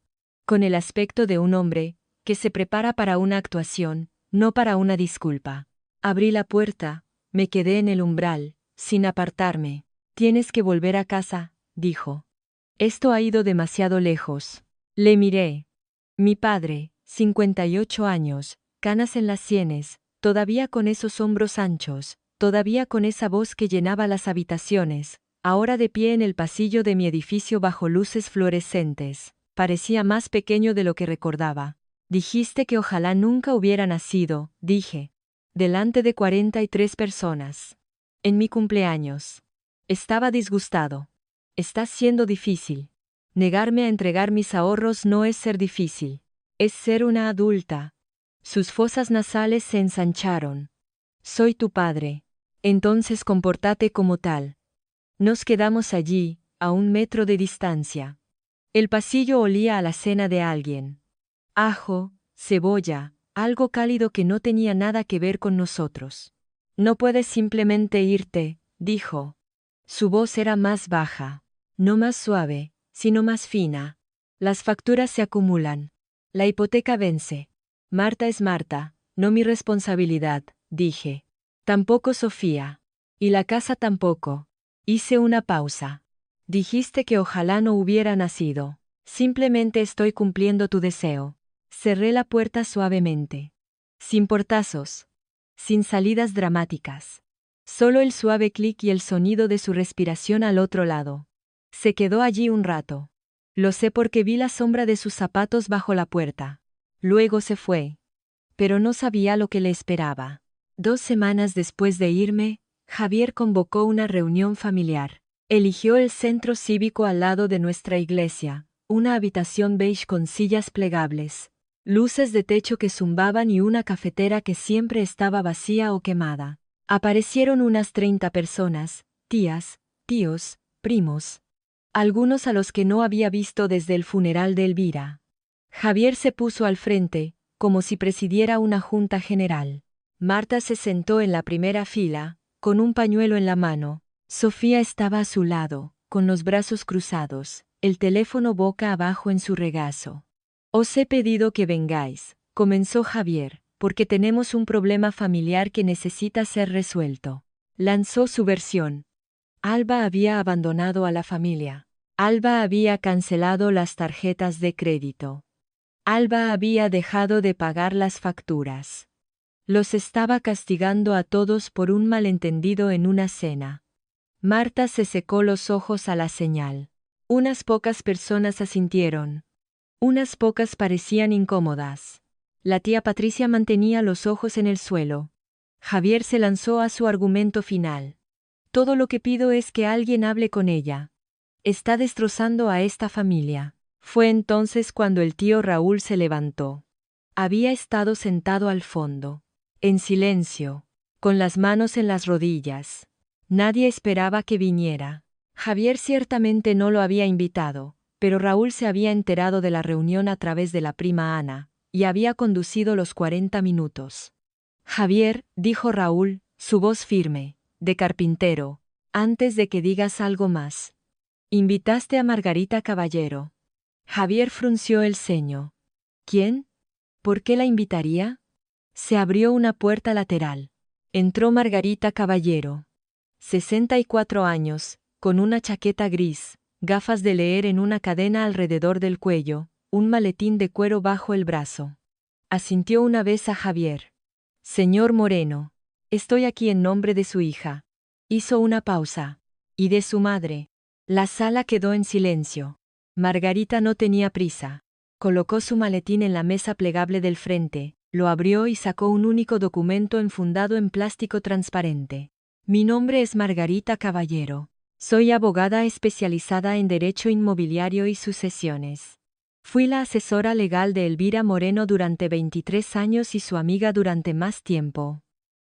Con el aspecto de un hombre que se prepara para una actuación, no para una disculpa. Abrí la puerta, me quedé en el umbral, sin apartarme. Tienes que volver a casa, dijo. Esto ha ido demasiado lejos. Le miré. Mi padre, 58 años, canas en las sienes, todavía con esos hombros anchos, todavía con esa voz que llenaba las habitaciones, ahora de pie en el pasillo de mi edificio bajo luces fluorescentes, parecía más pequeño de lo que recordaba. Dijiste que ojalá nunca hubiera nacido, dije. Delante de 43 personas. En mi cumpleaños. Estaba disgustado. Está siendo difícil. Negarme a entregar mis ahorros no es ser difícil. Es ser una adulta. Sus fosas nasales se ensancharon. Soy tu padre. Entonces compórtate como tal. Nos quedamos allí, a 1 metro de distancia. El pasillo olía a la cena de alguien. Ajo, cebolla, algo cálido que no tenía nada que ver con nosotros. No puedes simplemente irte, dijo. Su voz era más baja, no más suave, sino más fina. Las facturas se acumulan. La hipoteca vence. Marta es Marta, no mi responsabilidad, dije. Tampoco Sofía. Y la casa tampoco. Hice una pausa. Dijiste que ojalá no hubiera nacido. Simplemente estoy cumpliendo tu deseo. Cerré la puerta suavemente. Sin portazos. Sin salidas dramáticas. Solo el suave clic y el sonido de su respiración al otro lado. Se quedó allí un rato. Lo sé porque vi la sombra de sus zapatos bajo la puerta. Luego se fue. Pero no sabía lo que le esperaba. 2 semanas después de irme, Javier convocó una reunión familiar. Eligió el centro cívico al lado de nuestra iglesia, una habitación beige con sillas plegables, luces de techo que zumbaban y una cafetera que siempre estaba vacía o quemada. Aparecieron unas 30 personas, tías, tíos, primos. Algunos a los que no había visto desde el funeral de Elvira. Javier se puso al frente, como si presidiera una junta general. Marta se sentó en la primera fila, con un pañuelo en la mano. Sofía estaba a su lado, con los brazos cruzados, el teléfono boca abajo en su regazo. Os he pedido que vengáis, comenzó Javier, porque tenemos un problema familiar que necesita ser resuelto. Lanzó su versión. Alba había abandonado a la familia. Alba había cancelado las tarjetas de crédito. Alba había dejado de pagar las facturas. Los estaba castigando a todos por un malentendido en una cena. Marta se secó los ojos a la señal. Unas pocas personas asintieron. Unas pocas parecían incómodas. La tía Patricia mantenía los ojos en el suelo. Javier se lanzó a su argumento final. Todo lo que pido es que alguien hable con ella. Está destrozando a esta familia. Fue entonces cuando el tío Raúl se levantó. Había estado sentado al fondo, en silencio, con las manos en las rodillas. Nadie esperaba que viniera. Javier ciertamente no lo había invitado, pero Raúl se había enterado de la reunión a través de la prima Ana, y había conducido los 40 minutos. Javier, dijo Raúl, su voz firme, de carpintero, antes de que digas algo más. Invitaste a Margarita Caballero. Javier frunció el ceño. ¿Quién? ¿Por qué la invitaría? Se abrió una puerta lateral. Entró Margarita Caballero. 64 años, con una chaqueta gris, gafas de leer en una cadena alrededor del cuello, un maletín de cuero bajo el brazo. Asintió una vez a Javier. Señor Moreno, estoy aquí en nombre de su hija. Hizo una pausa. Y de su madre. La sala quedó en silencio. Margarita no tenía prisa. Colocó su maletín en la mesa plegable del frente, lo abrió y sacó un único documento enfundado en plástico transparente. Mi nombre es Margarita Caballero. Soy abogada especializada en Derecho Inmobiliario y Sucesiones. Fui la asesora legal de Elvira Moreno durante 23 años y su amiga durante más tiempo.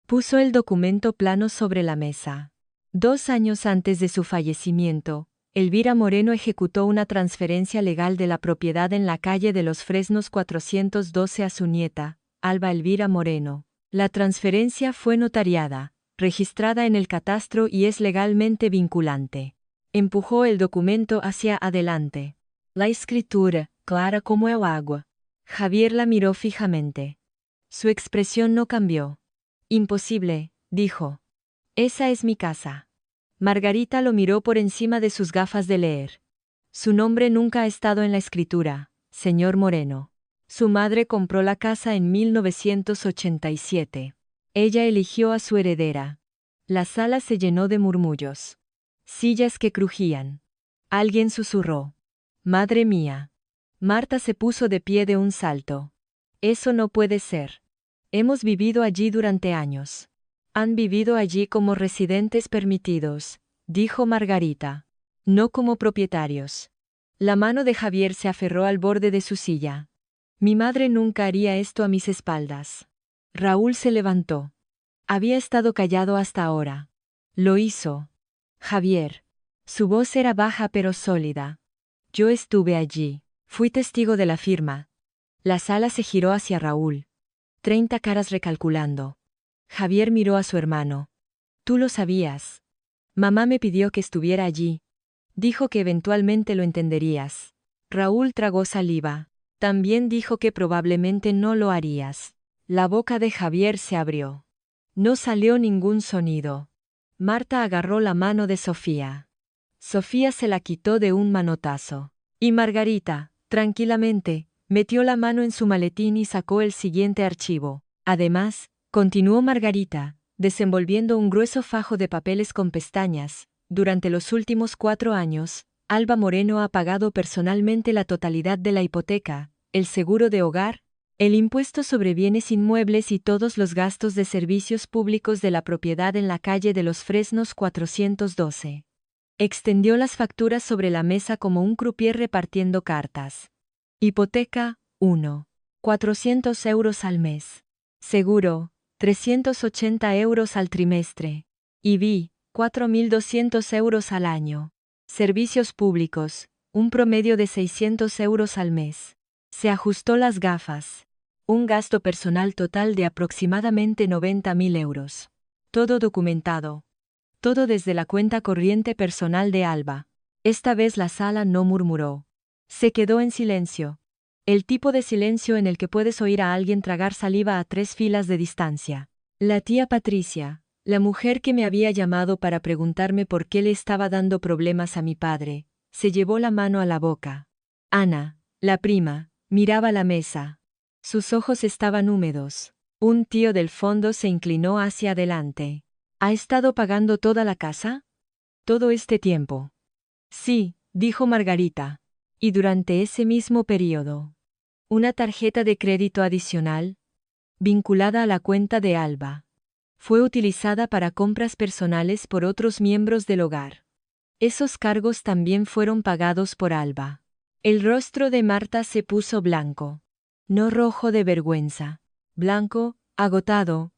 Puso el documento plano sobre la mesa. 2 años antes de su fallecimiento, Elvira Moreno ejecutó una transferencia legal de la propiedad en la calle de los Fresnos 412 a su nieta, Alba Elvira Moreno. La transferencia fue notariada, registrada en el catastro y es legalmente vinculante. Empujó el documento hacia adelante. La escritura, clara como el agua. Javier la miró fijamente. Su expresión no cambió. Imposible, dijo. Esa es mi casa. Margarita lo miró por encima de sus gafas de leer. Su nombre nunca ha estado en la escritura, señor Moreno. Su madre compró la casa en 1987. Ella eligió a su heredera. La sala se llenó de murmullos. Sillas que crujían. Alguien susurró. Madre mía. Marta se puso de pie de un salto. Eso no puede ser. Hemos vivido allí durante años. Han vivido allí como residentes permitidos, dijo Margarita. No como propietarios. La mano de Javier se aferró al borde de su silla. Mi madre nunca haría esto a mis espaldas. Raúl se levantó. Había estado callado hasta ahora. Lo hizo. Javier. Su voz era baja pero sólida. Yo estuve allí. Fui testigo de la firma. La sala se giró hacia Raúl. 30 caras recalculando. Javier miró a su hermano. Tú lo sabías. Mamá me pidió que estuviera allí. Dijo que eventualmente lo entenderías. Raúl tragó saliva. También dijo que probablemente no lo harías. La boca de Javier se abrió. No salió ningún sonido. Marta agarró la mano de Sofía. Sofía se la quitó de un manotazo. Y Margarita, tranquilamente, metió la mano en su maletín y sacó el siguiente archivo. Además, continuó Margarita, desenvolviendo un grueso fajo de papeles con pestañas, durante los últimos 4 años, Alba Moreno ha pagado personalmente la totalidad de la hipoteca, el seguro de hogar, el impuesto sobre bienes inmuebles y todos los gastos de servicios públicos de la propiedad en la calle de los Fresnos 412. Extendió las facturas sobre la mesa como un croupier repartiendo cartas. Hipoteca, 1. 400 euros al mes. Seguro, 380 euros al trimestre. IBI, 4.200 euros al año. Servicios públicos, un promedio de 600 euros al mes. Se ajustó las gafas. Un gasto personal total de aproximadamente 90.000 euros. Todo documentado. Todo desde la cuenta corriente personal de Alba. Esta vez la sala no murmuró. Se quedó en silencio. El tipo de silencio en el que puedes oír a alguien tragar saliva a 3 filas de distancia. La tía Patricia, la mujer que me había llamado para preguntarme por qué le estaba dando problemas a mi padre, se llevó la mano a la boca. Ana, la prima, miraba la mesa. Sus ojos estaban húmedos. Un tío del fondo se inclinó hacia adelante. ¿Ha estado pagando toda la casa? Todo este tiempo. Sí, dijo Margarita. Y durante ese mismo periodo. Una tarjeta de crédito adicional, vinculada a la cuenta de Alba, fue utilizada para compras personales por otros miembros del hogar. Esos cargos también fueron pagados por Alba. El rostro de Marta se puso blanco. No rojo de vergüenza. Blanco, agotado.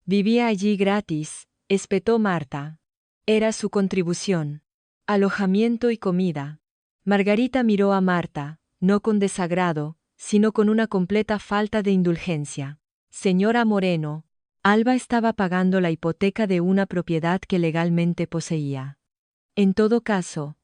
Vivía allí gratis, espetó Marta. Era su contribución. Alojamiento y comida. Margarita miró a Marta, no con desagrado, sino con una completa falta de indulgencia. Señora Moreno, Alba estaba pagando la hipoteca de una propiedad que legalmente poseía. En todo caso,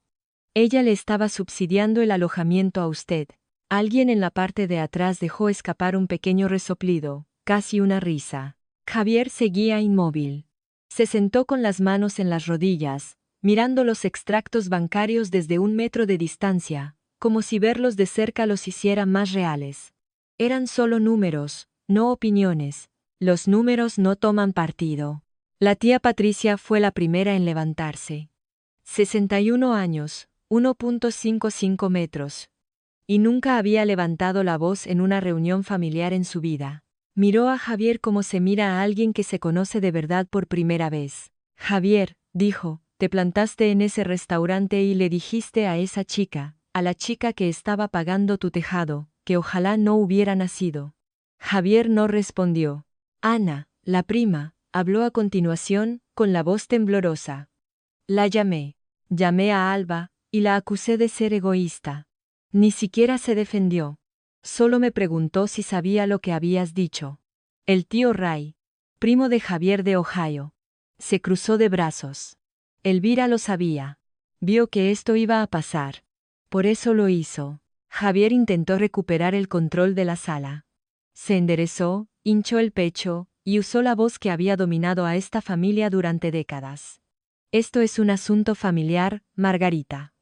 Ella le estaba subsidiando el alojamiento a usted. Alguien en la parte de atrás dejó escapar un pequeño resoplido, casi una risa. Javier seguía inmóvil. Se sentó con las manos en las rodillas, mirando los extractos bancarios desde 1 metro de distancia, como si verlos de cerca los hiciera más reales. Eran solo números, no opiniones. Los números no toman partido. La tía Patricia fue la primera en levantarse. 61 años, 1.55 metros. Y nunca había levantado la voz en una reunión familiar en su vida. Miró a Javier como se mira a alguien que se conoce de verdad por primera vez. Javier, dijo, te plantaste en ese restaurante y le dijiste a esa chica, a la chica que estaba pagando tu tejado, que ojalá no hubiera nacido. Javier no respondió. Ana, la prima, habló a continuación, con la voz temblorosa. La llamé. Llamé a Alba, y la acusé de ser egoísta. Ni siquiera se defendió. Solo me preguntó si sabía lo que habías dicho. El tío Ray, primo de Javier de Ohio, se cruzó de brazos. Elvira lo sabía. Vio que esto iba a pasar. Por eso lo hizo. Javier intentó recuperar el control de la sala. Se enderezó, hinchó el pecho, y usó la voz que había dominado a esta familia durante décadas. Esto es un asunto familiar, Margarita.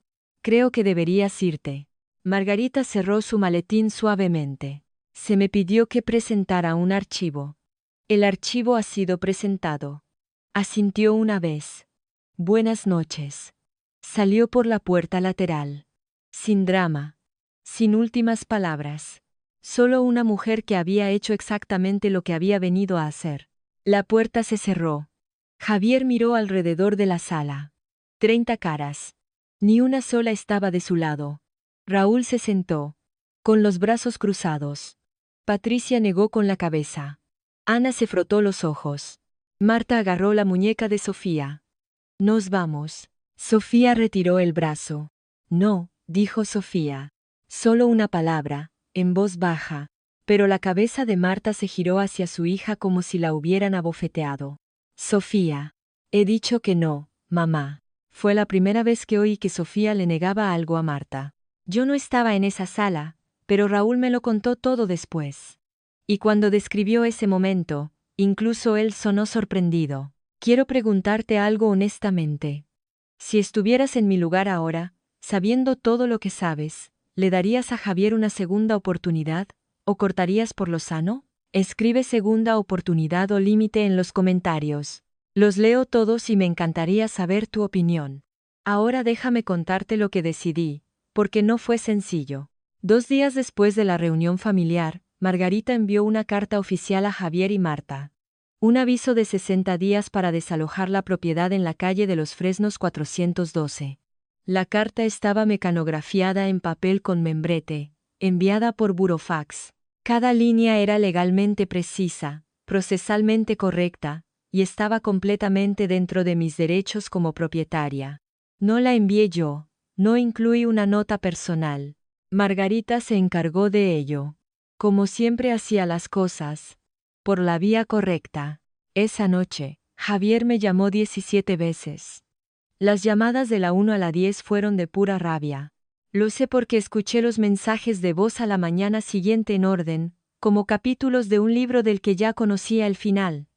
Creo que deberías irte. Margarita cerró su maletín suavemente. Se me pidió que presentara un archivo. El archivo ha sido presentado. Asintió una vez. Buenas noches. Salió por la puerta lateral. Sin drama. Sin últimas palabras. Solo una mujer que había hecho exactamente lo que había venido a hacer. La puerta se cerró. Javier miró alrededor de la sala. 30 caras. Ni una sola estaba de su lado. Raúl se sentó, con los brazos cruzados. Patricia negó con la cabeza. Ana se frotó los ojos. Marta agarró la muñeca de Sofía. Nos vamos. Sofía retiró el brazo. No, dijo Sofía. Solo una palabra, en voz baja, pero la cabeza de Marta se giró hacia su hija como si la hubieran abofeteado. Sofía. He dicho que no, mamá. Fue la primera vez que oí que Sofía le negaba algo a Marta. Yo no estaba en esa sala, pero Raúl me lo contó todo después. Y cuando describió ese momento, incluso él sonó sorprendido. Quiero preguntarte algo honestamente. Si estuvieras en mi lugar ahora, sabiendo todo lo que sabes, ¿le darías a Javier una segunda oportunidad, o cortarías por lo sano? Escribe segunda oportunidad o límite en los comentarios. Los leo todos y me encantaría saber tu opinión. Ahora déjame contarte lo que decidí, porque no fue sencillo. 2 días después de la reunión familiar, Margarita envió una carta oficial a Javier y Marta. Un aviso de 60 días para desalojar la propiedad en la calle de los Fresnos 412. La carta estaba mecanografiada en papel con membrete, enviada por burofax. Cada línea era legalmente precisa, procesalmente correcta, y estaba completamente dentro de mis derechos como propietaria. No la envié yo. No incluí una nota personal. Margarita se encargó de ello. Como siempre hacía las cosas. Por la vía correcta. Esa noche, Javier me llamó 17 veces. Las llamadas de la 1 a la 10 fueron de pura rabia. Lo sé porque escuché los mensajes de voz a la mañana siguiente en orden, como capítulos de un libro del que ya conocía el final.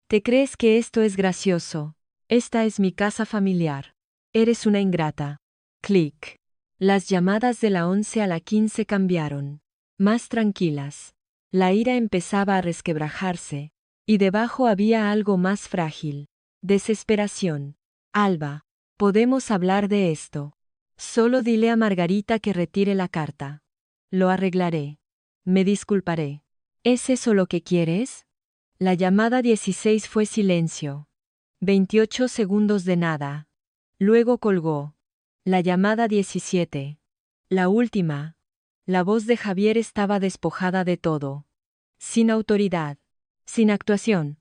¿Te crees que esto es gracioso? Esta es mi casa familiar. Eres una ingrata. Clic. Las llamadas de la 11 a la 15 cambiaron. Más tranquilas. La ira empezaba a resquebrajarse. Y debajo había algo más frágil. Desesperación. Alba. Podemos hablar de esto. Solo dile a Margarita que retire la carta. Lo arreglaré. Me disculparé. ¿Es eso lo que quieres? La llamada 16 fue silencio. 28 segundos de nada. Luego colgó. La llamada 17. La última. La voz de Javier estaba despojada de todo. Sin autoridad. Sin actuación.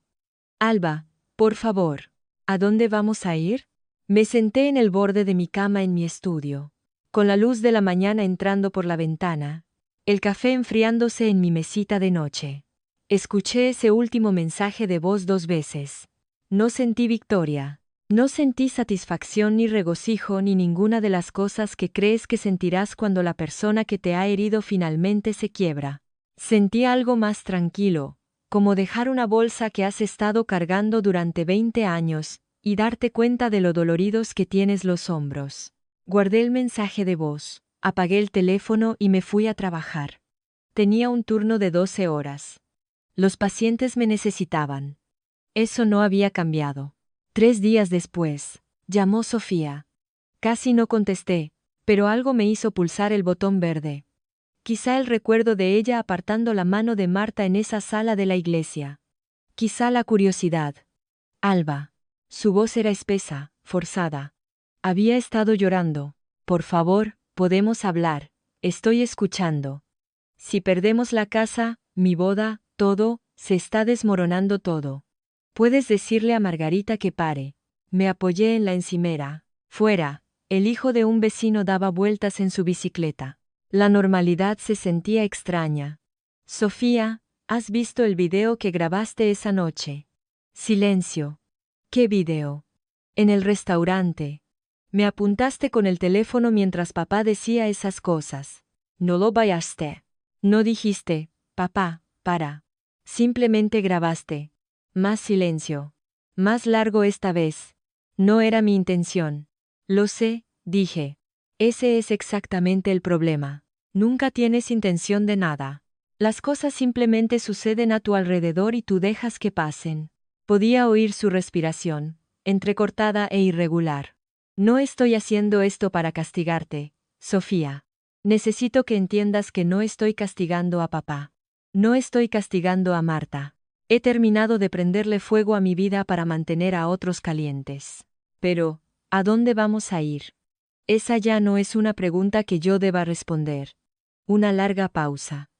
Alba, por favor. ¿A dónde vamos a ir? Me senté en el borde de mi cama en mi estudio. Con la luz de la mañana entrando por la ventana. El café enfriándose en mi mesita de noche. Escuché ese último mensaje de voz 2 veces. No sentí victoria. No sentí satisfacción ni regocijo ni ninguna de las cosas que crees que sentirás cuando la persona que te ha herido finalmente se quiebra. Sentí algo más tranquilo, como dejar una bolsa que has estado cargando durante 20 años, y darte cuenta de lo doloridos que tienes los hombros. Guardé el mensaje de voz, apagué el teléfono y me fui a trabajar. Tenía un turno de 12 horas. Los pacientes me necesitaban. Eso no había cambiado. 3 días después, llamó Sofía. Casi no contesté, pero algo me hizo pulsar el botón verde. Quizá el recuerdo de ella apartando la mano de Marta en esa sala de la iglesia. Quizá la curiosidad. Alba. Su voz era espesa, forzada. Había estado llorando. Por favor, podemos hablar. Estoy escuchando. Si perdemos la casa, mi boda, todo, se está desmoronando todo. Puedes decirle a Margarita que pare. Me apoyé en la encimera. Fuera, el hijo de un vecino daba vueltas en su bicicleta. La normalidad se sentía extraña. Sofía, ¿has visto el video que grabaste esa noche? Silencio. ¿Qué video? En el restaurante. Me apuntaste con el teléfono mientras papá decía esas cosas. No lo vayaste. No dijiste, papá, para. Simplemente grabaste. Más silencio. Más largo esta vez. No era mi intención. Lo sé, dije. Ese es exactamente el problema. Nunca tienes intención de nada. Las cosas simplemente suceden a tu alrededor y tú dejas que pasen. Podía oír su respiración, entrecortada e irregular. No estoy haciendo esto para castigarte, Sofía. Necesito que entiendas que no estoy castigando a papá. No estoy castigando a Marta. He terminado de prenderle fuego a mi vida para mantener a otros calientes. Pero, ¿a dónde vamos a ir? Esa ya no es una pregunta que yo deba responder. Una larga pausa.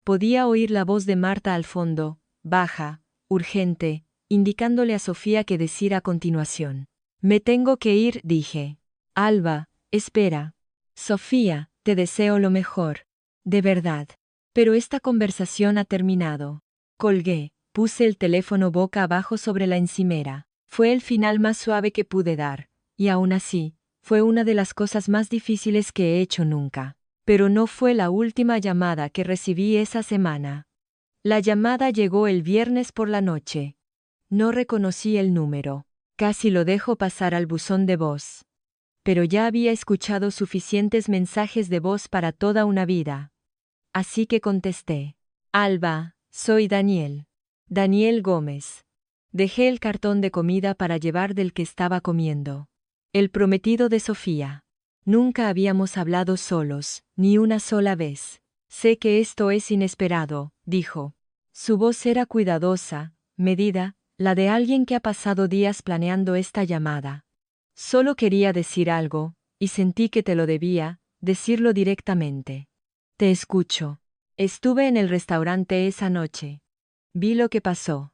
Podía oír la voz de Marta al fondo, baja, urgente, indicándole a Sofía qué decir a continuación. Me tengo que ir, dije. Alba, espera. Sofía, te deseo lo mejor. De verdad. Pero esta conversación ha terminado. Colgué, puse el teléfono boca abajo sobre la encimera. Fue el final más suave que pude dar, y aún así, fue una de las cosas más difíciles que he hecho nunca. Pero no fue la última llamada que recibí esa semana. La llamada llegó el viernes por la noche. No reconocí el número. Casi lo dejo pasar al buzón de voz. Pero ya había escuchado suficientes mensajes de voz para toda una vida. Así que contesté. Alba, soy Daniel. Daniel Gómez. Dejé el cartón de comida para llevar del que estaba comiendo. El prometido de Sofía. Nunca habíamos hablado solos, ni una sola vez. Sé que esto es inesperado, dijo. Su voz era cuidadosa, medida, la de alguien que ha pasado días planeando esta llamada. Solo quería decir algo, y sentí que te lo debía, decirlo directamente. Te escucho. Estuve en el restaurante esa noche. Vi lo que pasó.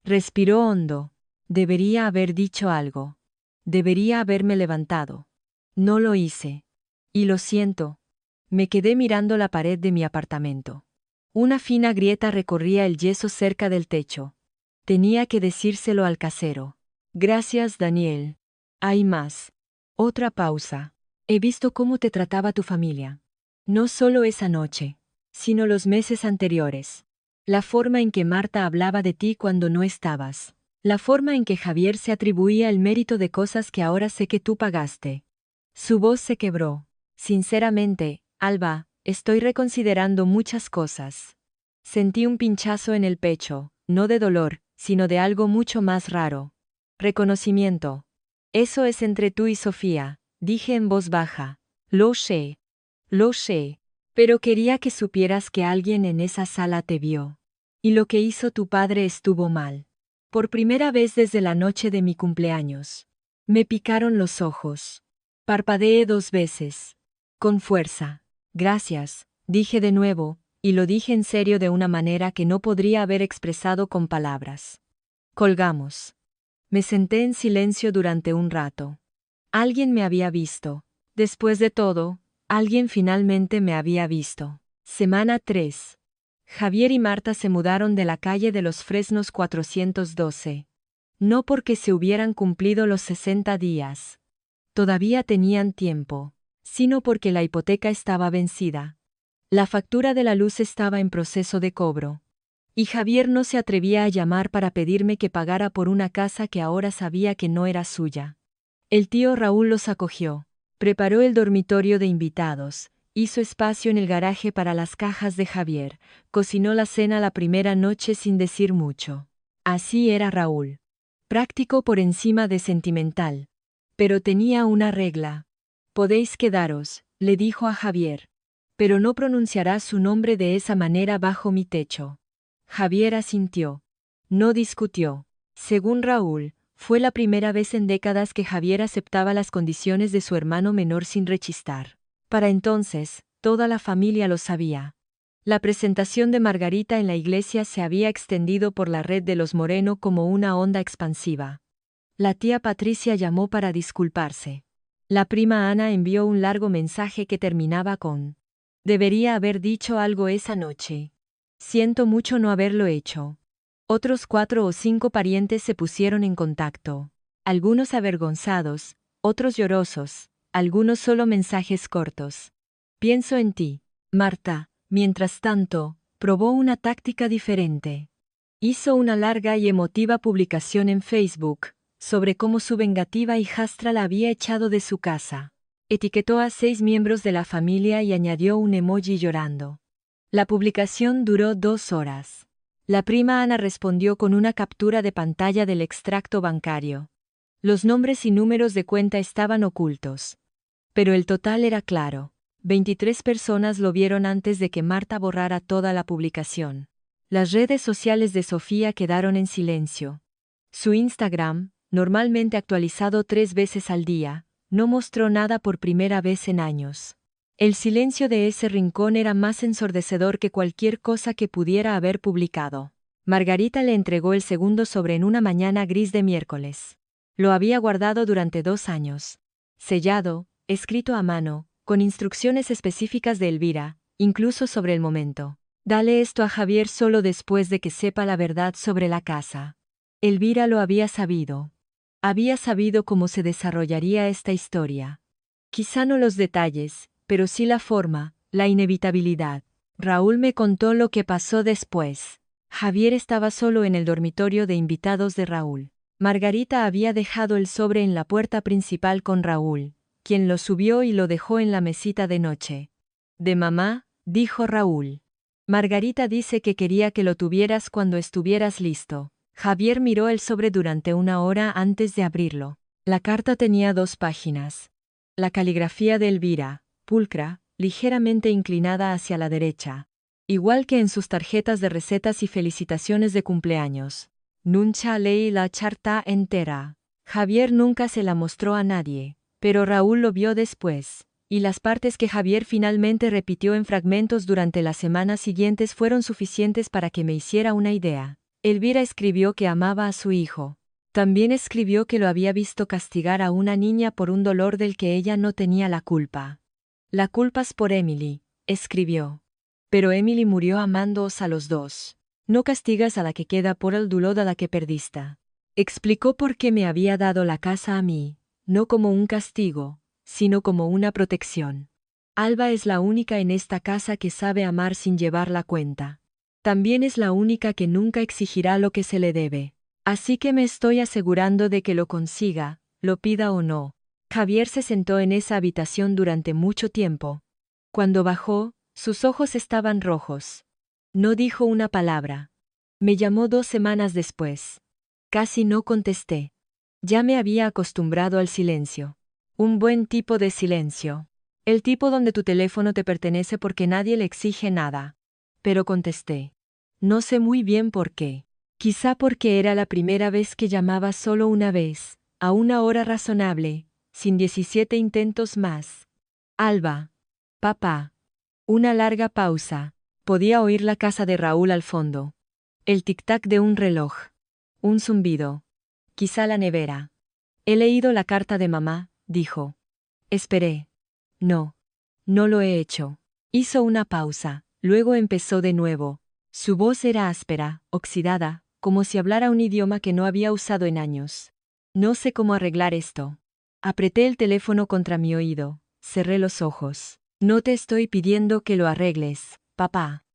Respiró hondo. Debería haber dicho algo. Debería haberme levantado. No lo hice. Y lo siento. Me quedé mirando la pared de mi apartamento. Una fina grieta recorría el yeso cerca del techo. Tenía que decírselo al casero. Gracias, Daniel. Hay más. Otra pausa. He visto cómo te trataba tu familia. No solo esa noche, sino los meses anteriores. La forma en que Marta hablaba de ti cuando no estabas. La forma en que Javier se atribuía el mérito de cosas que ahora sé que tú pagaste. Su voz se quebró. Sinceramente, Alba, estoy reconsiderando muchas cosas. Sentí un pinchazo en el pecho, no de dolor, sino de algo mucho más raro. Reconocimiento. Eso es entre tú y Sofía, dije en voz baja. Lo sé. Lo sé. Pero quería que supieras que alguien en esa sala te vio. Y lo que hizo tu padre estuvo mal. Por primera vez desde la noche de mi cumpleaños. Me picaron los ojos. Parpadeé 2 veces. Con fuerza. Gracias, dije de nuevo, y lo dije en serio de una manera que no podría haber expresado con palabras. Colgamos. Me senté en silencio durante un rato. Alguien me había visto. Después de todo, alguien finalmente me había visto. Semana 3. Javier y Marta se mudaron de la calle de los Fresnos 412. No porque se hubieran cumplido los 60 días. Todavía tenían tiempo, sino porque la hipoteca estaba vencida. La factura de la luz estaba en proceso de cobro. Y Javier no se atrevía a llamar para pedirme que pagara por una casa que ahora sabía que no era suya. El tío Raúl los acogió, preparó el dormitorio de invitados, hizo espacio en el garaje para las cajas de Javier, cocinó la cena la primera noche sin decir mucho. Así era Raúl. Práctico por encima de sentimental. Pero tenía una regla. Podéis quedaros, le dijo a Javier. Pero no pronunciarás su nombre de esa manera bajo mi techo. Javier asintió. No discutió. Según Raúl, fue la primera vez en décadas que Javier aceptaba las condiciones de su hermano menor sin rechistar. Para entonces, toda la familia lo sabía. La presentación de Margarita en la iglesia se había extendido por la red de los Moreno como una onda expansiva. La tía Patricia llamó para disculparse. La prima Ana envió un largo mensaje que terminaba con: debería haber dicho algo esa noche. Siento mucho no haberlo hecho. Otros 4 o 5 parientes se pusieron en contacto. Algunos avergonzados, otros llorosos, algunos solo mensajes cortos. Pienso en ti, Marta. Mientras tanto, probó una táctica diferente. Hizo una larga y emotiva publicación en Facebook sobre cómo su vengativa hijastra la había echado de su casa. Etiquetó a 6 miembros de la familia y añadió un emoji llorando. La publicación duró 2 horas. La prima Ana respondió con una captura de pantalla del extracto bancario. Los nombres y números de cuenta estaban ocultos. Pero el total era claro. 23 personas lo vieron antes de que Marta borrara toda la publicación. Las redes sociales de Sofía quedaron en silencio. Su Instagram, normalmente actualizado 3 veces al día, no mostró nada por primera vez en años. El silencio de ese rincón era más ensordecedor que cualquier cosa que pudiera haber publicado. Margarita le entregó el segundo sobre en una mañana gris de miércoles. Lo había guardado durante 2 años. Sellado, escrito a mano, con instrucciones específicas de Elvira, incluso sobre el momento. Dale esto a Javier solo después de que sepa la verdad sobre la casa. Elvira lo había sabido. Había sabido cómo se desarrollaría esta historia. Quizá no los detalles, pero sí la forma, la inevitabilidad. Raúl me contó lo que pasó después. Javier estaba solo en el dormitorio de invitados de Raúl. Margarita había dejado el sobre en la puerta principal con Raúl, quien lo subió y lo dejó en la mesita de noche. «De mamá», dijo Raúl. «Margarita dice que quería que lo tuvieras cuando estuvieras listo». Javier miró el sobre durante 1 hora antes de abrirlo. La carta tenía 2 páginas. La caligrafía de Elvira, pulcra, ligeramente inclinada hacia la derecha. Igual que en sus tarjetas de recetas y felicitaciones de cumpleaños. Nunca leí la carta entera. Javier nunca se la mostró a nadie, pero Raúl lo vio después, y las partes que Javier finalmente repitió en fragmentos durante las semanas siguientes fueron suficientes para que me hiciera una idea. Elvira escribió que amaba a su hijo. También escribió que lo había visto castigar a una niña por un dolor del que ella no tenía la culpa. La culpas por Emily, escribió. Pero Emily murió amándoos a los dos. No castigas a la que queda por el dolor a la que perdiste. Explicó por qué me había dado la casa a mí, no como un castigo, sino como una protección. Alba es la única en esta casa que sabe amar sin llevar la cuenta. También es la única que nunca exigirá lo que se le debe. Así que me estoy asegurando de que lo consiga, lo pida o no. Javier se sentó en esa habitación durante mucho tiempo. Cuando bajó, sus ojos estaban rojos. No dijo una palabra. Me llamó 2 semanas después. Casi no contesté. Ya me había acostumbrado al silencio. Un buen tipo de silencio. El tipo donde tu teléfono te pertenece porque nadie le exige nada. Pero contesté. No sé muy bien por qué. Quizá porque era la primera vez que llamaba solo una vez, a una hora razonable, sin 17 intentos más. Alba. Papá. Una larga pausa. Podía oír la casa de Raúl al fondo. El tic-tac de un reloj. Un zumbido. Quizá la nevera. He leído la carta de mamá, dijo. Esperé. No. No lo he hecho. Hizo una pausa, luego empezó de nuevo. Su voz era áspera, oxidada, como si hablara un idioma que no había usado en años. No sé cómo arreglar esto. Apreté el teléfono contra mi oído, cerré los ojos. No te estoy pidiendo que lo arregles, papá.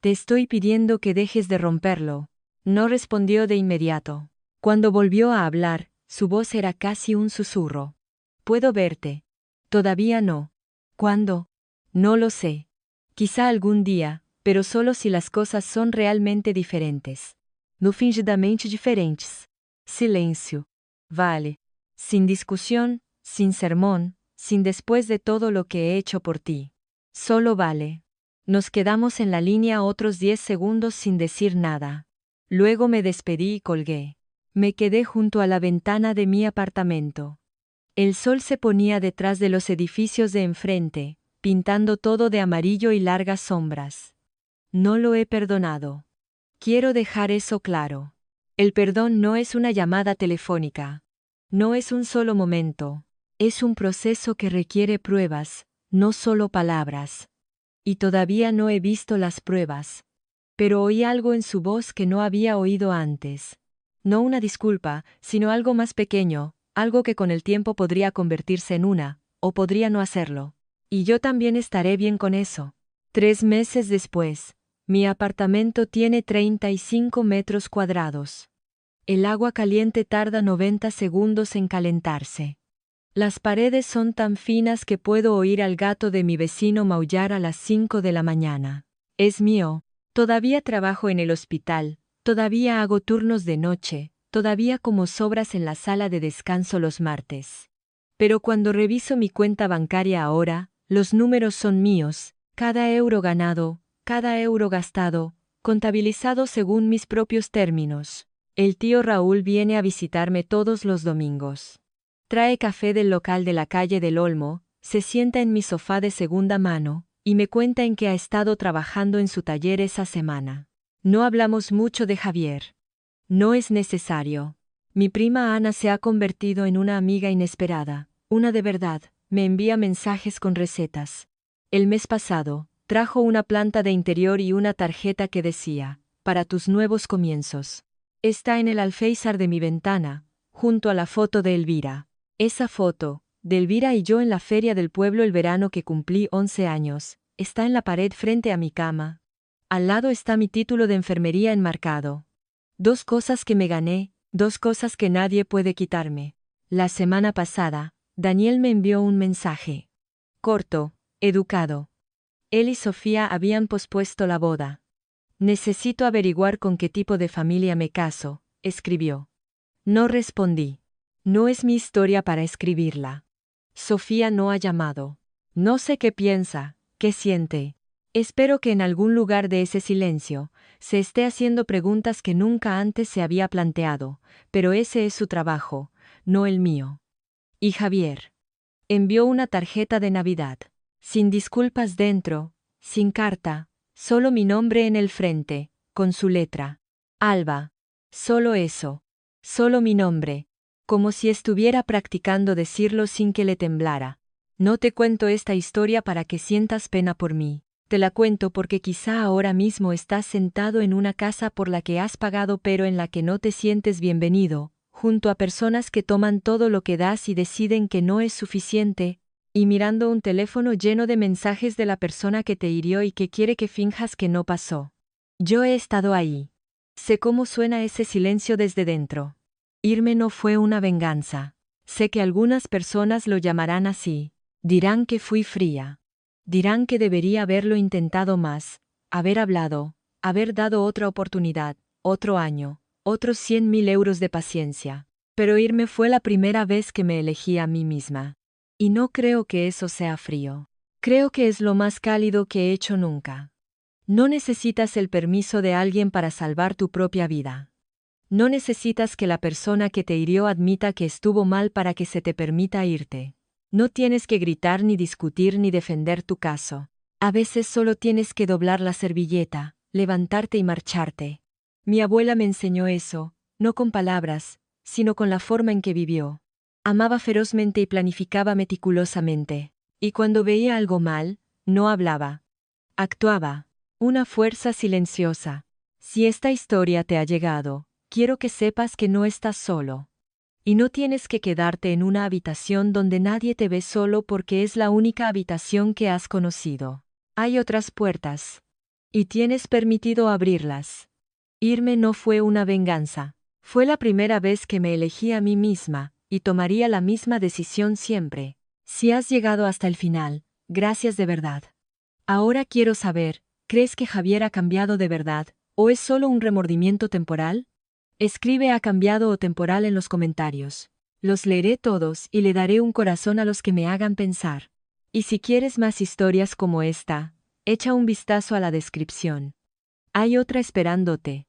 Te estoy pidiendo que dejes de romperlo. No respondió de inmediato. Cuando volvió a hablar, su voz era casi un susurro. Puedo verte. Todavía no. ¿Cuándo? No lo sé. Quizá algún día, pero solo si las cosas son realmente diferentes. No fingidamente diferentes. Silencio. Vale. Sin discusión, sin sermón, sin después de todo lo que he hecho por ti. Solo vale. Nos quedamos en la línea otros 10 segundos sin decir nada. Luego me despedí y colgué. Me quedé junto a la ventana de mi apartamento. El sol se ponía detrás de los edificios de enfrente, pintando todo de amarillo y largas sombras. No lo he perdonado. Quiero dejar eso claro. El perdón no es una llamada telefónica. No es un solo momento. Es un proceso que requiere pruebas, no solo palabras. Y todavía no he visto las pruebas. Pero oí algo en su voz que no había oído antes. No una disculpa, sino algo más pequeño, algo que con el tiempo podría convertirse en una, o podría no hacerlo. Y yo también estaré bien con eso. 3 meses después, mi apartamento tiene 35 metros cuadrados. El agua caliente tarda 90 segundos en calentarse. Las paredes son tan finas que puedo oír al gato de mi vecino maullar a las 5 de la mañana. Es mío. Todavía trabajo en el hospital, todavía hago turnos de noche, todavía como sobras en la sala de descanso los martes. Pero cuando reviso mi cuenta bancaria ahora, los números son míos, cada euro ganado, cada euro gastado, contabilizado según mis propios términos. El tío Raúl viene a visitarme todos los domingos. Trae café del local de la calle del Olmo, se sienta en mi sofá de segunda mano, y me cuenta en qué ha estado trabajando en su taller esa semana. No hablamos mucho de Javier. No es necesario. Mi prima Ana se ha convertido en una amiga inesperada, una de verdad, me envía mensajes con recetas. El mes pasado, trajo una planta de interior y una tarjeta que decía, para tus nuevos comienzos. Está en el alféizar de mi ventana, junto a la foto de Elvira. Esa foto, de Elvira y yo en la feria del pueblo el verano que cumplí 11 años, está en la pared frente a mi cama. Al lado está mi título de enfermería enmarcado. 2 cosas que me gané, 2 cosas que nadie puede quitarme. La semana pasada, Daniel me envió un mensaje. Corto, educado. Él y Sofía habían pospuesto la boda. Necesito averiguar con qué tipo de familia me caso, escribió. No respondí. No es mi historia para escribirla. Sofía no ha llamado. No sé qué piensa, qué siente. Espero que en algún lugar de ese silencio, se esté haciendo preguntas que nunca antes se había planteado, pero ese es su trabajo, no el mío. Y Javier. Envió una tarjeta de Navidad. Sin disculpas dentro, sin carta, solo mi nombre en el frente, con su letra. Alba. Solo eso. Solo mi nombre. Como si estuviera practicando decirlo sin que le temblara. No te cuento esta historia para que sientas pena por mí. Te la cuento porque quizá ahora mismo estás sentado en una casa por la que has pagado pero en la que no te sientes bienvenido, junto a personas que toman todo lo que das y deciden que no es suficiente, y mirando un teléfono lleno de mensajes de la persona que te hirió y que quiere que finjas que no pasó. Yo he estado ahí. Sé cómo suena ese silencio desde dentro. Irme no fue una venganza. Sé que algunas personas lo llamarán así. Dirán que fui fría. Dirán que debería haberlo intentado más, haber hablado, haber dado otra oportunidad, otro año, otros 100.000 euros de paciencia. Pero irme fue la primera vez que me elegí a mí misma. Y no creo que eso sea frío. Creo que es lo más cálido que he hecho nunca. No necesitas el permiso de alguien para salvar tu propia vida. No necesitas que la persona que te hirió admita que estuvo mal para que se te permita irte. No tienes que gritar ni discutir ni defender tu caso. A veces solo tienes que doblar la servilleta, levantarte y marcharte. Mi abuela me enseñó eso, no con palabras, sino con la forma en que vivió. Amaba ferozmente y planificaba meticulosamente. Y cuando veía algo mal, no hablaba. Actuaba. Una fuerza silenciosa. Si esta historia te ha llegado, quiero que sepas que no estás solo. Y no tienes que quedarte en una habitación donde nadie te ve solo porque es la única habitación que has conocido. Hay otras puertas. Y tienes permitido abrirlas. Irme no fue una venganza. Fue la primera vez que me elegí a mí misma, y tomaría la misma decisión siempre. Si has llegado hasta el final, gracias de verdad. Ahora quiero saber, ¿crees que Javier ha cambiado de verdad, o es solo un remordimiento temporal? Escribe "ha cambiado" o "temporal" en los comentarios. Los leeré todos y le daré un corazón a los que me hagan pensar. Y si quieres más historias como esta, echa un vistazo a la descripción. Hay otra esperándote.